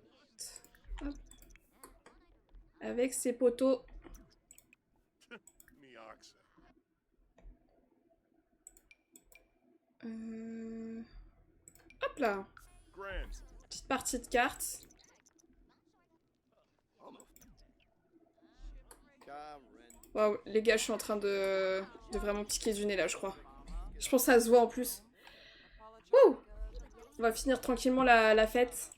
Hop. Avec ses poteaux. Hop là! Petite partie de cartes. Waouh, les gars, je suis en train de vraiment piquer du nez là, je crois. Je pense que ça se voit en plus. Wouh! On va finir tranquillement la fête.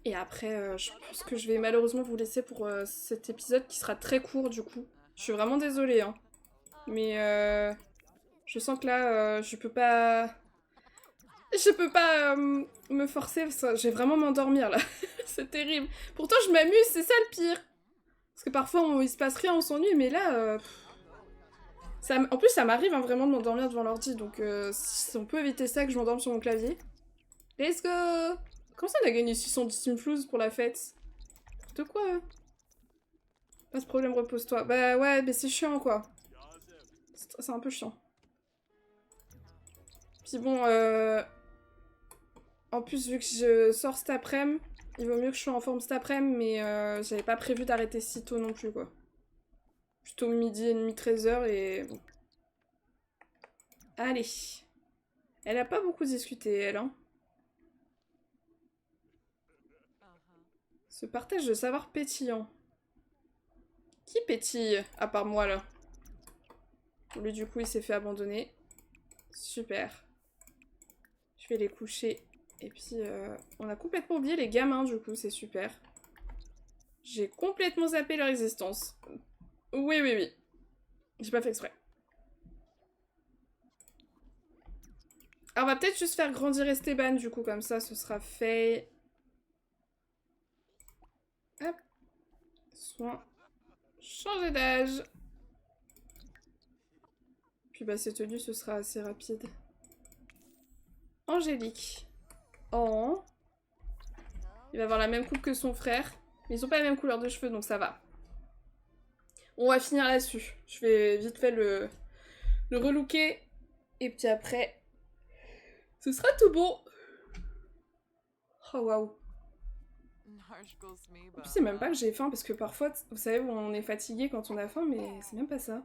Et après, je pense que je vais malheureusement vous laisser pour cet épisode qui sera très court du coup. Je suis vraiment désolée, hein. Mais je sens que là, je peux pas... Je peux pas me forcer, parce que je vais vraiment m'endormir là. C'est terrible. Pourtant, je m'amuse, c'est ça le pire. Parce que parfois, il se passe rien, on s'ennuie, mais là... En plus, ça m'arrive hein, vraiment de m'endormir devant l'ordi, donc si on peut éviter ça, que je m'endorme sur mon clavier. Let's go! Comment ça, on a gagné 610 Simflouz pour la fête? De quoi? Pas de problème, repose-toi. Bah ouais, mais c'est chiant, quoi. C'est un peu chiant. Puis bon, en plus, vu que je sors cet après-midi, il vaut mieux que je sois en forme cet après-midi, mais j'avais pas prévu d'arrêter si tôt non plus, quoi. Plutôt midi et demi, 13h, et bon. Allez. Elle a pas beaucoup discuté, elle, hein. Ce partage de savoir pétillant. Qui pétille, à part moi, là? Lui, du coup, il s'est fait abandonner. Super. Je vais les coucher. Et puis, on a complètement oublié les gamins, du coup, c'est super. J'ai complètement zappé leur existence. Oui, oui, oui. J'ai pas fait exprès. Alors, on va peut-être juste faire grandir Esteban, du coup, comme ça, ce sera fait. Hop. Soin. Changer d'âge. Puis, bah, cette tenue, ce sera assez rapide. Angélique. Oh. Il va avoir la même coupe que son frère. Mais ils ont pas la même couleur de cheveux, donc ça va. On va finir là-dessus. Je vais vite fait le relooker. Et puis après, ce sera tout bon. Oh waouh. En plus, c'est même pas que j'ai faim parce que parfois, vous savez, on est fatigué quand on a faim, mais c'est même pas ça.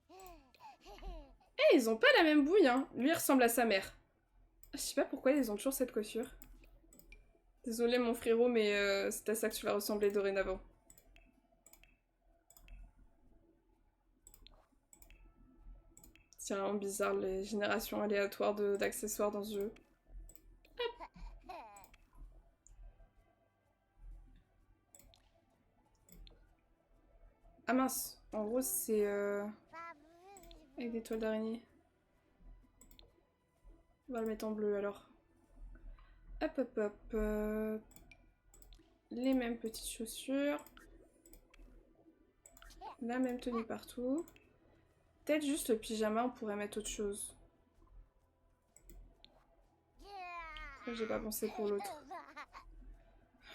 Eh, ils ont pas la même bouille, hein. Lui, il ressemble à sa mère. Je sais pas pourquoi ils ont toujours cette coiffure. Désolé, mon frérot, mais c'est à ça que tu vas ressembler dorénavant. C'est vraiment bizarre les générations aléatoires d'accessoires dans ce jeu. Ah mince, en gros c'est avec des toiles d'araignée. On va le mettre en bleu alors. Hop hop hop. Les mêmes petites chaussures. La même tenue partout. Peut-être juste le pyjama, on pourrait mettre autre chose. J'ai pas pensé pour l'autre.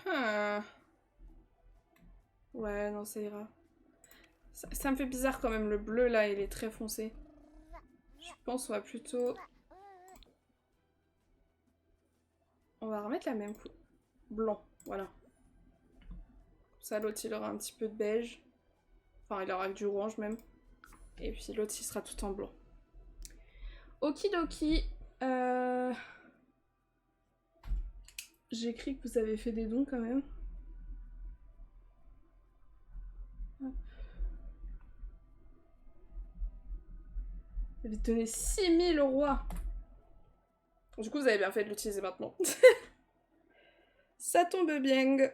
Ah. Ouais, non, ça ira. Ça me fait bizarre quand même, le bleu là, il est très foncé. Je pense qu'on va plutôt... On va remettre la même coupe. Blanc, voilà. Ça, l'autre, il aura un petit peu de beige. Enfin, il aura du orange même. Et puis l'autre, il sera tout en blanc. Okidoki. J'écris que vous avez fait des dons quand même. Vous avez donné 6000 au roi. Du coup, vous avez bien fait de l'utiliser maintenant. Ça tombe bien.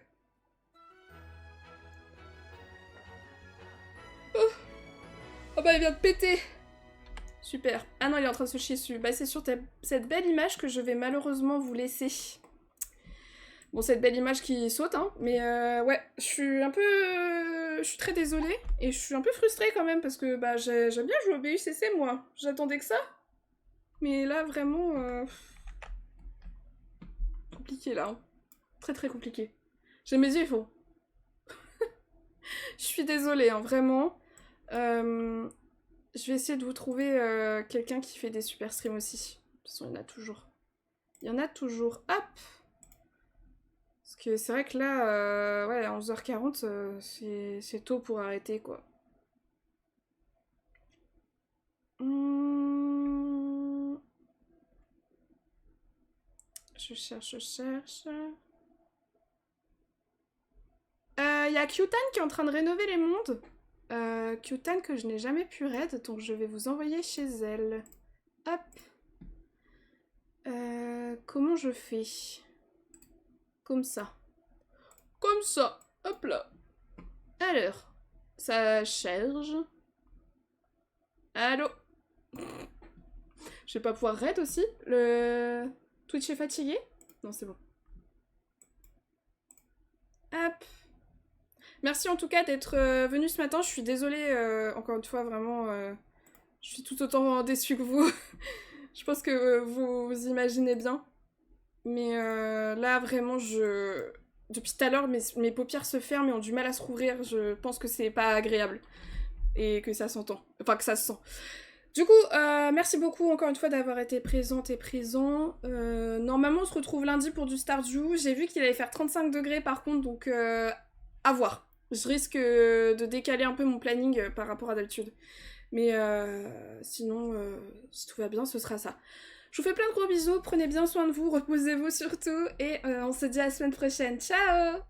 Oh bah, il vient de péter. Super. Ah non, il est en train de se chier dessus. Bah, c'est sur cette belle image que je vais malheureusement vous laisser. Bon, cette belle image qui saute, hein. Mais ouais, je suis un peu... Je suis très désolée. Et je suis un peu frustrée quand même parce que bah, j'aime bien jouer au BUCC, moi. J'attendais que ça. Mais là, vraiment... Compliqué, là. Hein. Très, très compliqué. J'ai mes yeux, il faut. Je suis désolée, hein, vraiment. Je vais essayer de vous trouver quelqu'un qui fait des super streams aussi. De toute façon, il y en a toujours. Il y en a toujours. Hop! Parce que c'est vrai que là, ouais, à 11h40, c'est tôt pour arrêter, quoi. Je cherche, je cherche. Il y a Kyutan qui est en train de rénover les mondes. Kyutan que je n'ai jamais pu raid, donc je vais vous envoyer chez elle. Hop. Comment je fais? Comme ça. Comme ça. Hop là. Alors. Ça charge. Allô? Je vais pas pouvoir raid aussi? Le Twitch est fatigué? Non, c'est bon. Hop. Merci en tout cas d'être venu ce matin. Je suis désolée, encore une fois, vraiment. Je suis tout autant déçue que vous. Je pense que vous imaginez bien. Mais là, vraiment, depuis tout à l'heure, mes paupières se ferment et ont du mal à se rouvrir. Je pense que c'est pas agréable. Et que ça s'entend. Enfin, que ça se sent. Du coup, merci beaucoup encore une fois d'avoir été présente et présent. Normalement, on se retrouve lundi pour du Stardew. J'ai vu qu'il allait faire 35 degrés par contre, donc à voir. Je risque de décaler un peu mon planning par rapport à d'habitude. Mais sinon, si tout va bien, ce sera ça. Je vous fais plein de gros bisous, prenez bien soin de vous, reposez-vous surtout, et on se dit à la semaine prochaine. Ciao!